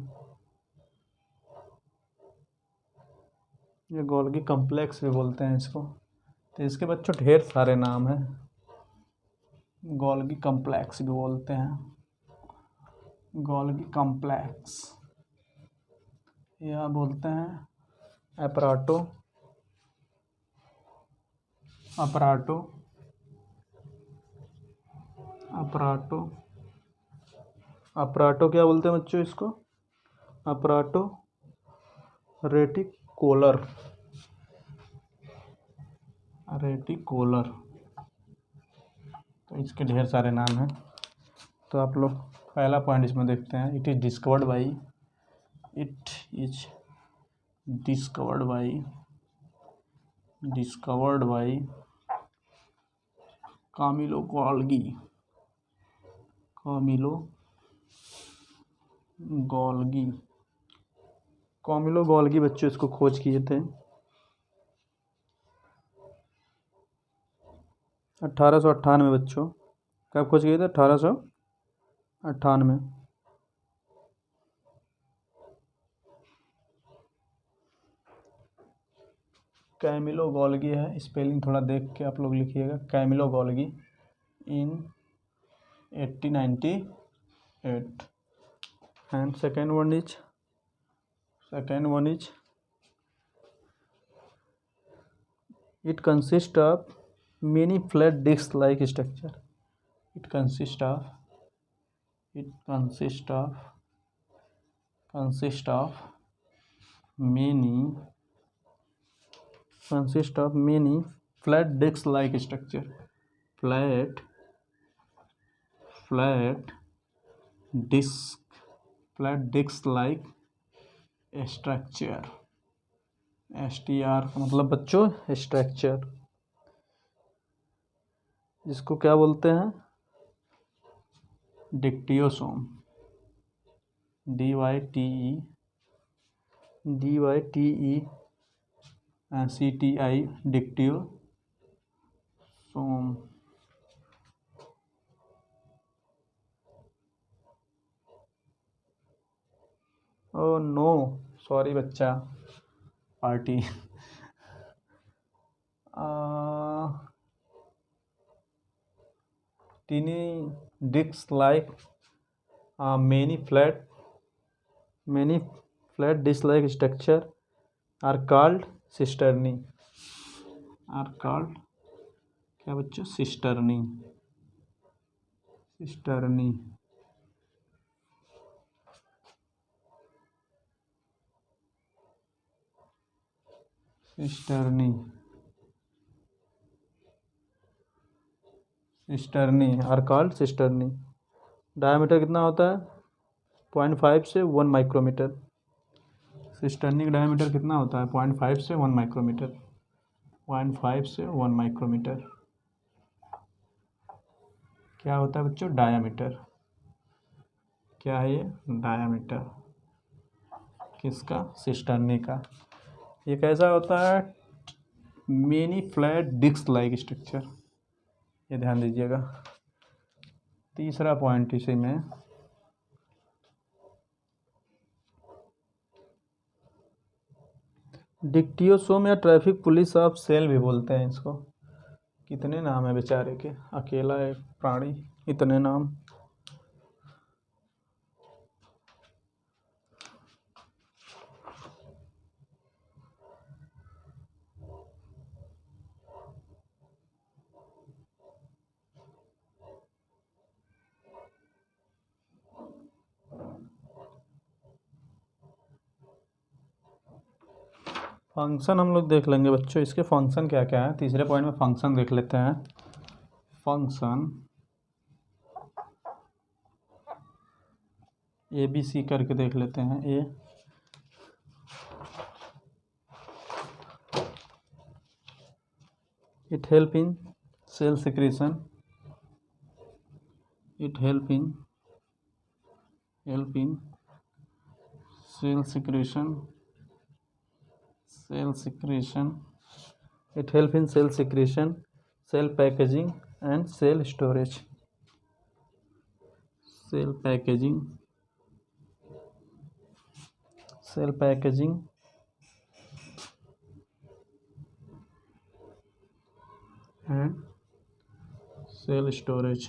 ये गोल्गी कम्प्लेक्स भी बोलते हैं इसको। तो इसके बच्चों ढेर सारे नाम हैं, गोल्गी कम्प्लेक्स भी बोलते हैं, गोल्गी कम्प्लेक्स, या बोलते हैं अपराटो, अपराटो, अपराटो अपराटो क्या बोलते हैं बच्चों इसको? अपराटो रेटिकुलर, रेटिकुलर। तो इसके ढेर सारे नाम हैं। तो आप लोग पहला पॉइंट इसमें देखते हैं, it is discovered by, it is discovered by Camilo Golgi, Camilo Golgi बच्चों इसको खोज किए थे 1898 बच्चों। कब खोज किए थे? 1898। कैमिलो गॉल्गी है, स्पेलिंग थोड़ा देख के आप लोग लिखिएगा, Camillo Golgi in 1898। And second one is it consists of many flat disc like structure. It consists of many flat disc like structure. Flat disc like structure। STR का मतलब बच्चों स्ट्रक्चर, जिसको क्या बोलते हैं? Dictyosome, DYTECTI dictyosome. Oh no, sorry बच्चा, पार्टी। Tiny disc like many flat disc like structure are called cisterni, क्या बच्चों? Cisternae. Are called cisternae. Diameter कितना होता है? 0.5 से 1 माइक्रोमीटर। सिस्टर्नी का डायमीटर कितना होता है? 0.5 से 1 माइक्रोमीटर। 0.5 से 1 माइक्रोमीटर क्या होता है बच्चों? डायामीटर। क्या है ये? डायामीटर। किसका? सिस्टर्नी का। ये कैसा होता है? Many flat disc like structure, ये ध्यान दीजिएगा। तीसरा पॉइंट इसी में, डिक्टियोसोम या ट्रैफिक पुलिस ऑफ सेल भी बोलते हैं इसको। कितने नाम है बेचारे के, अकेला एक प्राणी, इतने नाम। फंक्शन हम लोग देख लेंगे बच्चों, इसके फंक्शन क्या क्या है। तीसरे पॉइंट में फंक्शन देख लेते हैं। फंक्शन ABC करके देख लेते हैं। A, it help in cell secretion, it help in cell secretion, it help in cell secretion, cell packaging and cell storage, and cell storage।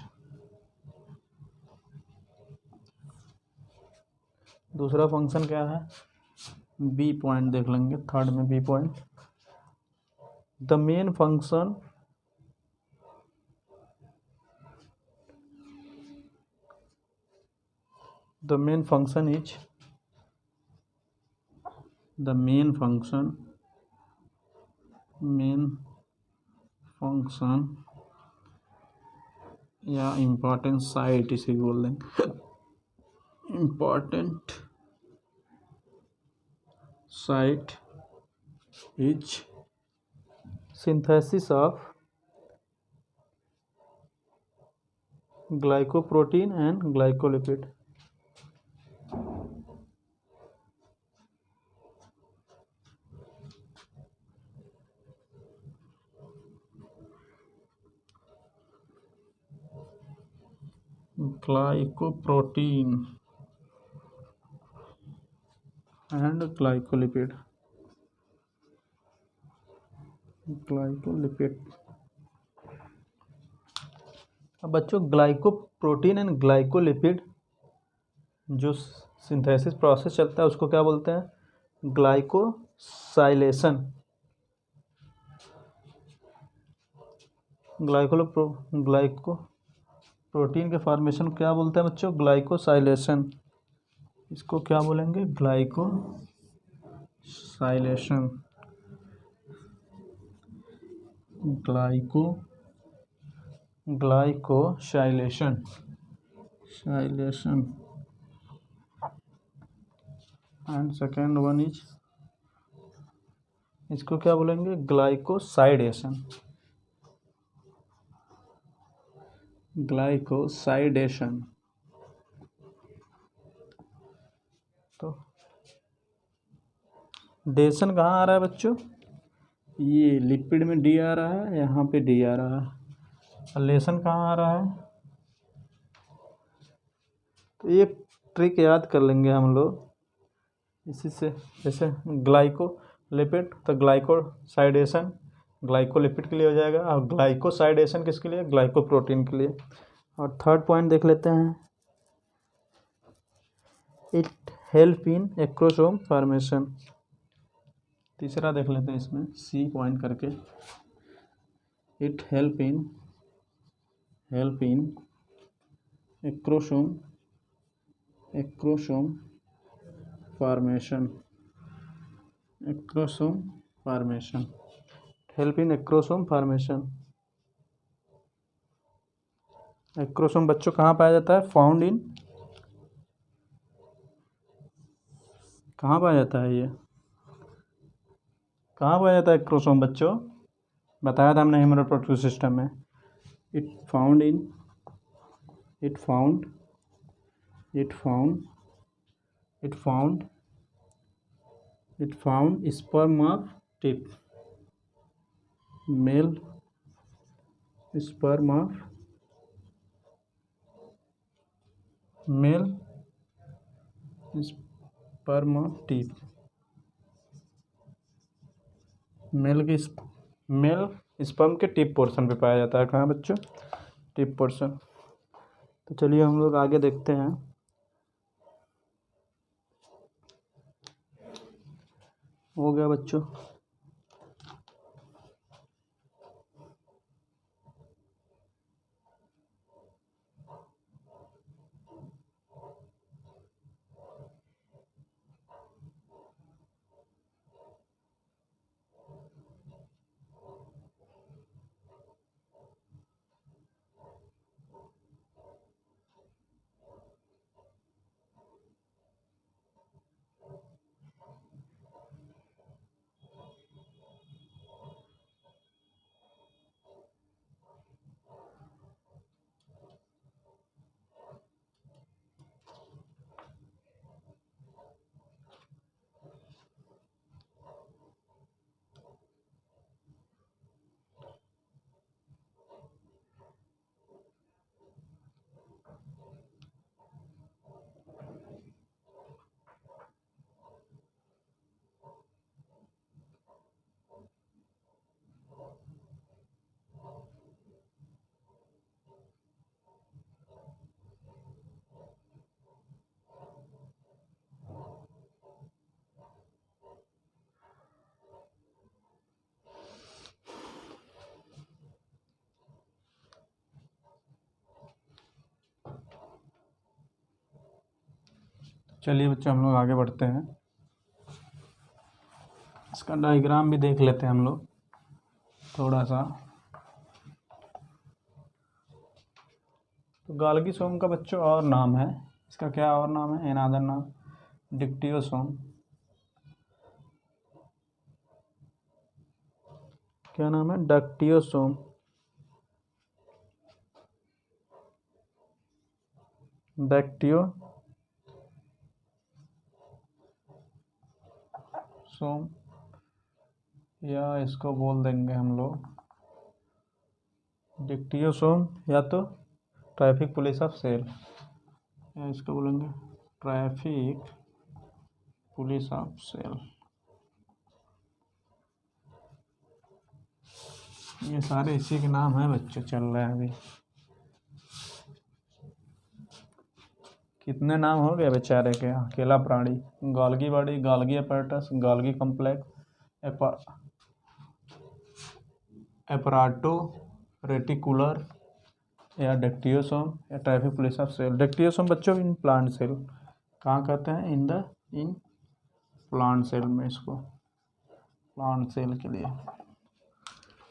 दूसरा फंक्शन क्या है? बी पॉइंट देख लेंगे, थर्ड में B point. The main function the main function is the main function या important site इसे बोल देंगे, important site is synthesis of glycoprotein and glycolipid. Glycoprotein and glycolipid. अब बच्चों ग्लाइकोप्रोटीन एंड ग्लाइकोलिपिड जो सिंथेसिस प्रोसेस चलता है उसको क्या बोलते हैं? ग्लाइकोसाइलेशन। ग्लाइकोप्रोटीन के फॉर्मेशन को क्या बोलते हैं बच्चों? ग्लाइकोसाइलेशन। इसको क्या बोलेंगे? Glycosylation. Glycosylation and second one is, इसको क्या बोलेंगे? ग्लाइकोसाइडेशन। तो डेशन कहाँ आ रहा है बच्चों? ये लिपिड में डी आ रहा है, यहाँ पे डी आ रहा है। लेशन कहाँ आ रहा है? तो ये ट्रिक याद कर लेंगे हम लोग इसी से। जैसे ग्लाइकोलिपिड तो ग्लाइकोसाइडेशन ग्लाइकोलिपिड के लिए हो जाएगा, और ग्लाइकोसाइडेशन किसके लिए? ग्लाइकोप्रोटीन के लिए। और थर्ड पॉइंट देख लेते हैं, it help in acrosome formation. तीसरा देख लेते हैं इसमें सी पॉइंट करके, it help in acrosome formation. Help in acrosome formation. Acrosome बच्चों कहाँ पाया जाता है? कहाँ पाया जाता है? ये कहाँ पाया जाता है एक्रोसोम बच्चों? बताया था हमने ह्यूमन रिप्रोडक्टिव सिस्टम में। It found sperm of tip, mail sperm of tip. Mail sperm के टिप पोर्शन पे पाया जाता है। कहाँ बच्चों? Tip portion. तो चलिए हम लोग आगे देखते हैं। हो गया बच्चों। चलिए बच्चों हम लोग आगे बढ़ते हैं। इसका डायग्राम भी देख लेते हैं हम लोग थोड़ा सा। तो गाल्गी का बच्चों और नाम है, इसका क्या और नाम है, अनदर नाम डिक्टियोसोम। क्या नाम है? डक्टियोसोम। डक्टियोसोम या इसको बोल देंगे हम लोग डिक्टियोसोम या तो ट्रैफिक पुलिस ऑफ सेल, या इसको बोलेंगे ट्रैफिक पुलिस ऑफ सेल। ये सारे इसी के नाम हैं बच्चों, चल रहे हैं अभी। कितने नाम हो गए बेचारे के। अकेला प्राणी, गाल्गी बॉडी, गाल्गी अपैरेटस, गाल्गी कॉम्प्लेक्स, एपराटो रेटिकुलर या डेक्टियोसोम या ट्रैफिक पुलिस ऑफ सेल। डेक्टियोसोम बच्चों इन प्लांट सेल, कहाँ कहते हैं? इन प्लांट सेल में, इसको प्लांट सेल के लिए।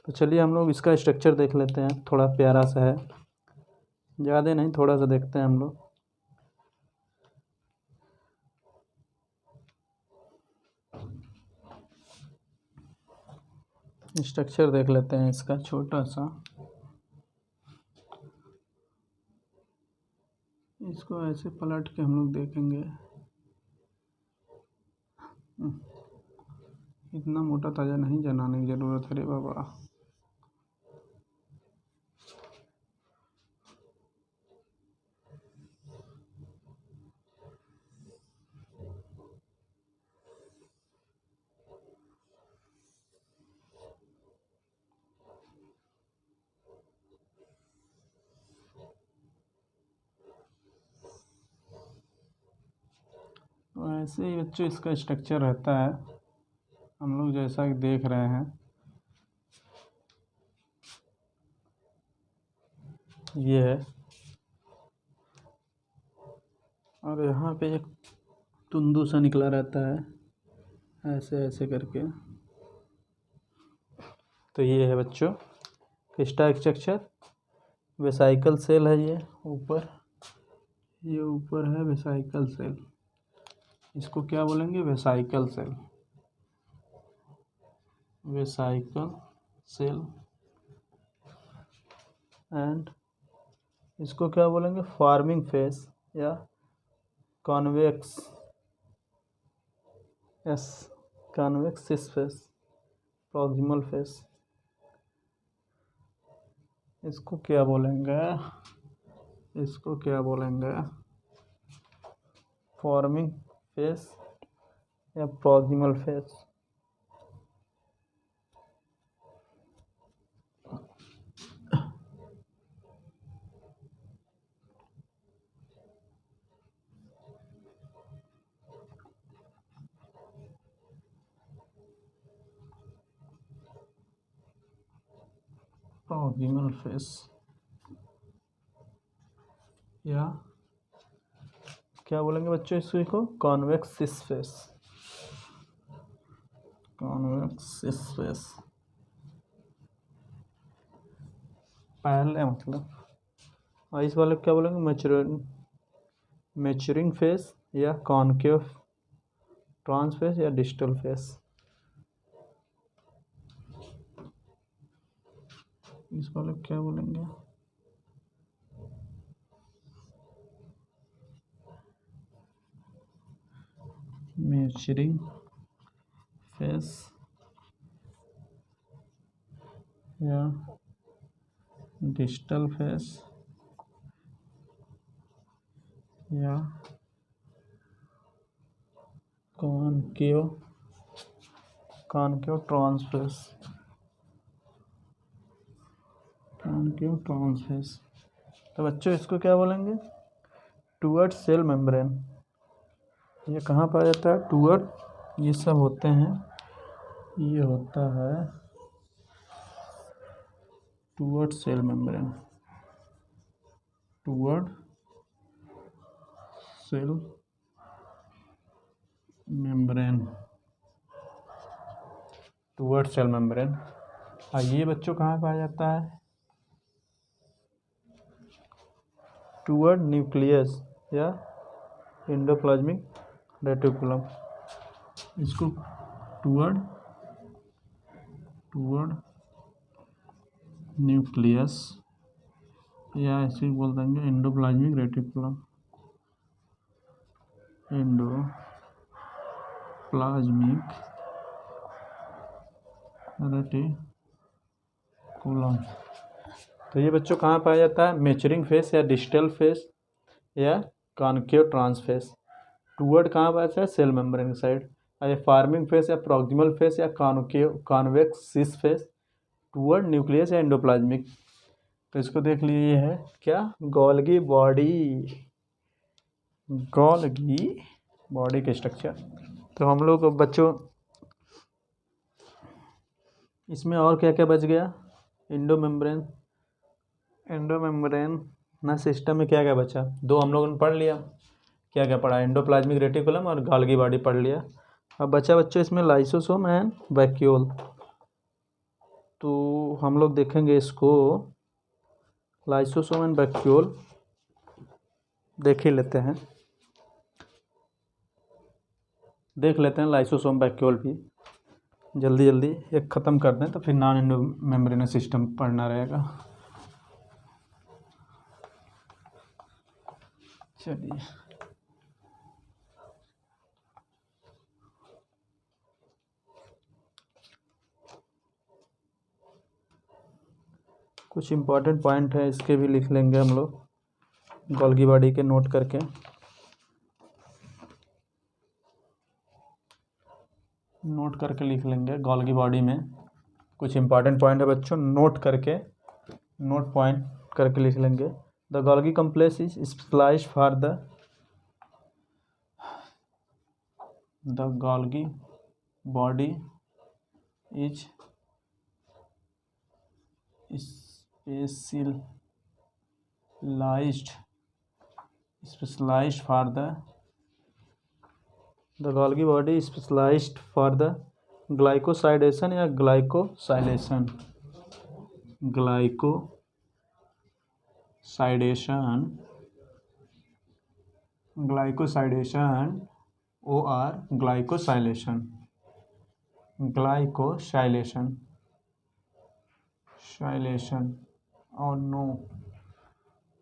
तो चलिए हम लोग इसका स्ट्रक्चर देख लेते हैं, थोड़ा प्यारा सा है, ज़्यादा नहीं, थोड़ा सा देखते हैं हम लोग। स्ट्रक्चर देख लेते हैं इसका छोटा सा। इसको ऐसे पलट के हम लोग देखेंगे। इतना मोटा ताज़ा नहीं जलाने की ज़रूरत है रे बाबा। तो ऐसे ही बच्चों इसका स्ट्रक्चर रहता है, हम लोग जैसा कि देख रहे हैं। ये है, और यहाँ पे एक तुंदू सा निकला रहता है ऐसे ऐसे करके। तो ये है बच्चों इसका स्ट्रक्चर। वेसाइकल सेल है ये ऊपर, ये ऊपर है वेसाइकल सेल। इसको क्या बोलेंगे? Vesicle cell, vesicle cell. And इसको क्या बोलेंगे? फार्मिंग फेस या convex, yes, convexes face, proximal face. इसको क्या बोलेंगे? इसको क्या बोलेंगे? फॉर्मिंग फेस या प्रॉक्सिमल फेस। प्रॉक्सिमल फेस या क्या बोलेंगे बच्चों इसको? कॉन्वेक्सिस फेस, कॉन्वेक्सिस फेस पहले मतलब। और इस वाले क्या बोलेंगे? मैच्योरिंग फेस या कॉनकेव ट्रांस फेस या डिस्टल फेस। इस वाले क्या बोलेंगे? मैच्योरिंग फेस या डिस्टल फेस या concave trans face, concave trans face. तो बच्चों इसको क्या बोलेंगे? Toward cell membrane. ये कहाँ पाया जाता है? टूवर्ड, ये सब होते हैं, ये होता है toward cell membrane, toward cell membrane toward cell membrane. ये बच्चों कहाँ पाया जाता है? टूवर्ड न्यूक्लियस या एंडोप्लाज्मिक रेटिकुलम। इसको टूवर्ड न्यूक्लियस या ऐसे ही बोल देंगे एंडोप्लाज्मिक रेटिकुलम। Endoplasmic reticulum. तो ये बच्चों कहाँ पाया जाता है? मैच्योरिंग फेस या डिस्टल फेस या कॉन्केव ट्रांस फेस। टूवर्ड कहाँ पाया जाता है? Cell membrane side. ये फार्मिंग फेस या प्रॉक्सिमल फेस या convex cis face. Toward nucleus या एंडोप्लाज्मिक। तो इसको देख लीजिए, ये है क्या? गोल्गी बॉडी के स्ट्रक्चर। तो हम लोग बच्चों इसमें और क्या क्या बच गया? एंडोमेम्ब्रेन ना सिस्टम में क्या क्या बचा? दो हम लोगों ने पढ़ लिया। क्या क्या पढ़ा? एंडोप्लाज्मिक रेटिकुलम और गोल्गी बॉडी पढ़ लिया। अब बचा बच्चों इसमें लाइसोसोम एंड वैक्यूल। तो हम लोग देखेंगे इसको, लाइसोसोम एंड वैक्यूल देख ही लेते हैं, देख लेते हैं लाइसोसोम वैक्यूल भी जल्दी एक ख़त्म कर दें, तो फिर नॉन एंडोमेम्ब्रेनस सिस्टम पढ़ना रहेगा। चलिए, कुछ इम्पोर्टेंट पॉइंट है, इसके भी लिख लेंगे हम लोग गोल्गी बॉडी के नोट करके। लिख लेंगे गोल्गी बॉडी में कुछ इम्पोर्टेंट पॉइंट है बच्चों, नोट पॉइंट करके लिख लेंगे। The Golgi complex is spliced for the Golgi body is specialized for the Golgi body is specialized for the glycosylation या glycosylation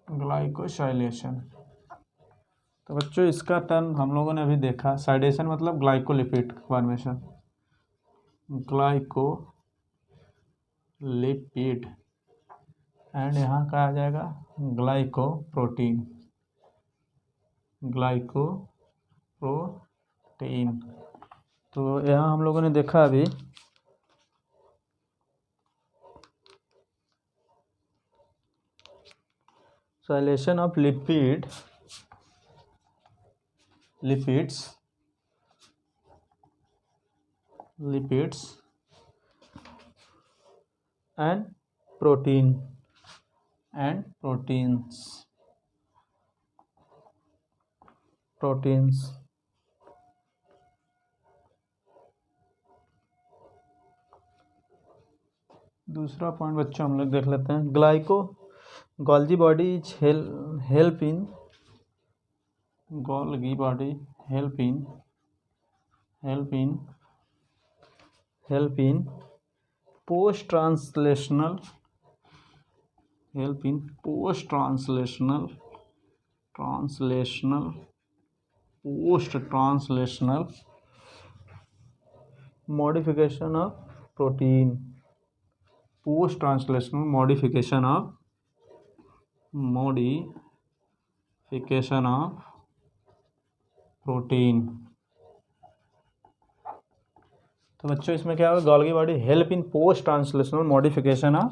ग्लाइकोसाइलेशन। तो बच्चों इसका टर्म हम लोगों ने अभी देखा, साइडेशन मतलब ग्लाइकोलिपिड फॉर्मेशन, ग्लाइकोलिपिड, एंड यहाँ कहा आ जाएगा ग्लाइकोप्रोटीन। तो यहाँ हम लोगों ने देखा अभी साइलेशन ऑफ लिपिड्स and proteins। दूसरा पॉइंट बच्चों हम लोग देख लेते हैं, Golgi body is help in post translational modification of protein, post translational modification of protein. तो बच्चों इसमें क्या होगा? Golgi body help in post translational modification of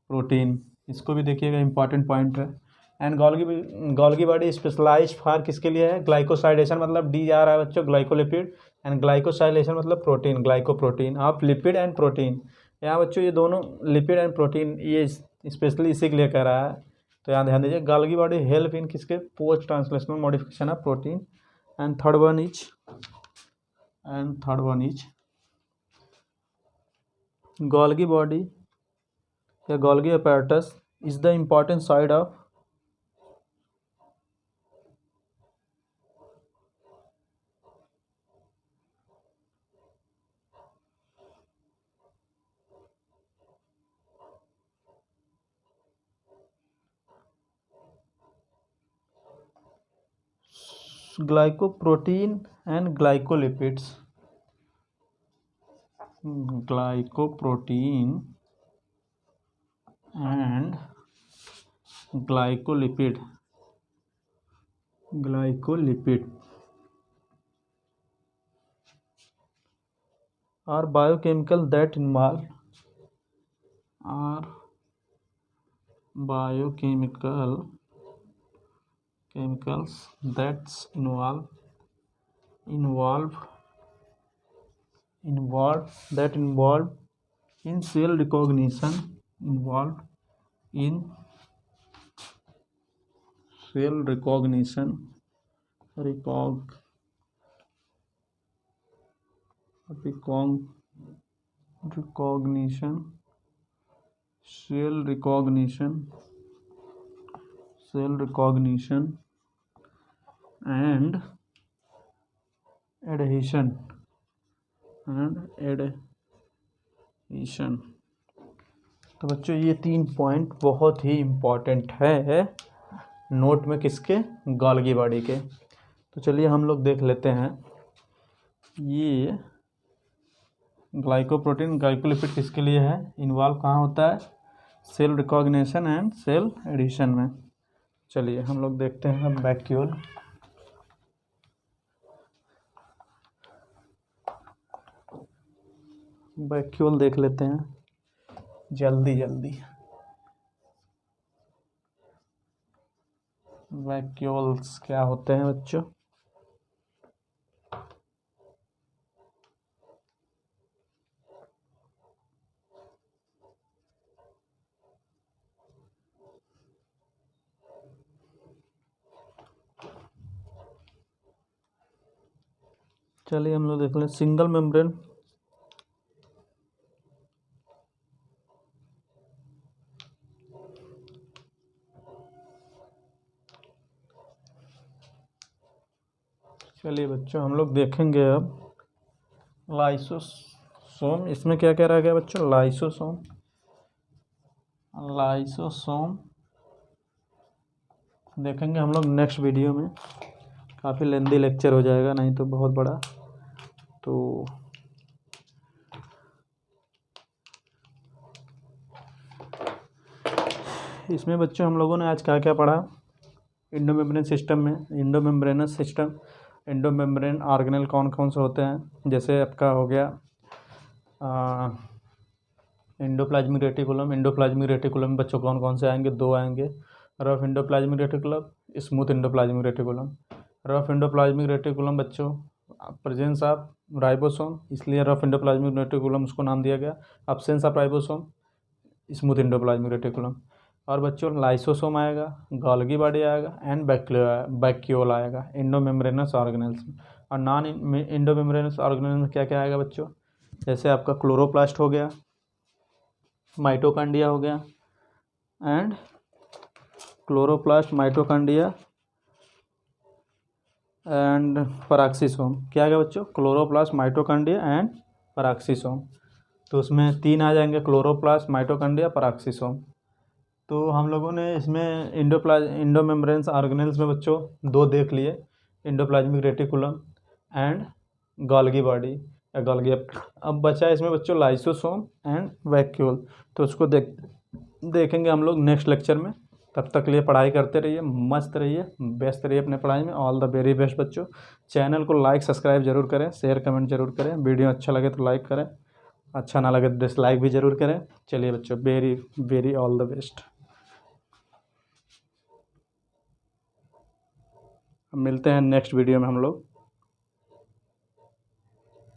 protein, इसको भी देखिएगा, इंपॉर्टेंट पॉइंट है। And Golgi body specialised for किसके लिए है? ग्लाइकोसाइलेशन मतलब डी आ रहा है बच्चों, ग्लाइकोलिपिड, एंड ग्लाइकोसाइलेशन मतलब protein, glycoprotein of lipid and protein. यहाँ बच्चों ये दोनों लिपिड एंड प्रोटीन, ये स्पेशली इसी के लिए कह रहा है, तो यहाँ ध्यान दीजिए। गोल्गी बॉडी हेल्प इन किसके? Post translational modification of protein. And third one is and third one is Golgi body या Golgi apparatus is the important side of glycoprotein and glycolipids. Glycoprotein and glycolipid are biochemical that involve chemicals that involve in cell recognition and adhesion तो बच्चों ये 3 point बहुत ही important है note में, किसके? Golgi body के। तो चलिए हम लोग देख लेते हैं ये ग्लाइकोप्रोटीन ग्लाइकोलिपिड किसके लिए है, इन्वॉल्व कहाँ होता है? Cell recognition and cell adhesion में। चलिए हम लोग देखते हैं अब वैक्यूल देख लेते हैं जल्दी। वैक्यूल्स क्या होते हैं बच्चों? चलिए हम लोग देख लें सिंगल मेम्ब्रेन। चलिए बच्चों हम लोग देखेंगे अब लाइसोसोम। इसमें क्या क्या रह गया बच्चों? लाइसोसोम देखेंगे हम लोग नेक्स्ट वीडियो में। काफ़ी लेंदी लेक्चर हो जाएगा, नहीं तो बहुत बड़ा। तो इसमें बच्चों हम लोगों ने आज क्या क्या पढ़ा? एंडोमेम्ब्रेन सिस्टम में एंडोमेम्ब्रेन ऑर्गेनेल कौन कौन से होते हैं? जैसे आपका हो गया एंडोप्लाज्मिक रेटिकुलम में बच्चों कौन कौन से आएंगे? 2 आएंगे, rough endoplasmic reticulum, smooth endoplasmic reticulum. Rough endoplasmic reticulum बच्चों प्रेजेंस ऑफ राइबोसोम, इसलिए रफ एंडोप्लाज्मिक रेटिकुलम उसको नाम दिया गया। Absence of ribosome, smooth endoplasmic reticulum. और बच्चों लाइसोसोम आएगा, गोल्गी बॉडी आएगा एंड वैक्यूल आएगा एंडोमेम्ब्रेनस ऑर्गेनेल्स में। और नॉन एंडोमेम्ब्रेनस ऑर्गेनेल्स में क्या क्या आएगा बच्चों? जैसे आपका क्लोरोप्लास्ट हो गया, माइटोकॉन्ड्रिया हो गया एंड माइटोकॉन्ड्रिया एंड पैराक्सीसोम। क्या आएगा बच्चों? Chloroplast, mitochondria and peroxisome. तो उसमें 3 आ जाएंगे, क्लोरोप्लास्ट, माइटोकॉन्ड्रिया, पैराक्सीसोम। तो हम लोगों ने इसमें एंडोमेम्ब्रेन्स ऑर्गेनेल्स में बच्चों 2 देख लिए, endoplasmic reticulum and Golgi body या गोल्गी। अब बचा इसमें बच्चों लाइसोसोम एंड वैक्यूल। तो उसको देखेंगे हम लोग नेक्स्ट लेक्चर में। तब तक लिए पढ़ाई करते रहिए, मस्त रहिए, व्यस्त रहिए अपने पढ़ाई में। ऑल द वेरी बेस्ट बच्चों। चैनल को लाइक सब्सक्राइब जरूर करें, शेयर कमेंट जरूर करें। वीडियो अच्छा लगे तो लाइक करें, अच्छा ना लगे तो डिसलाइक भी जरूर करें। चलिए बच्चों, very very all the best. मिलते हैं नेक्स्ट वीडियो में हम लोग।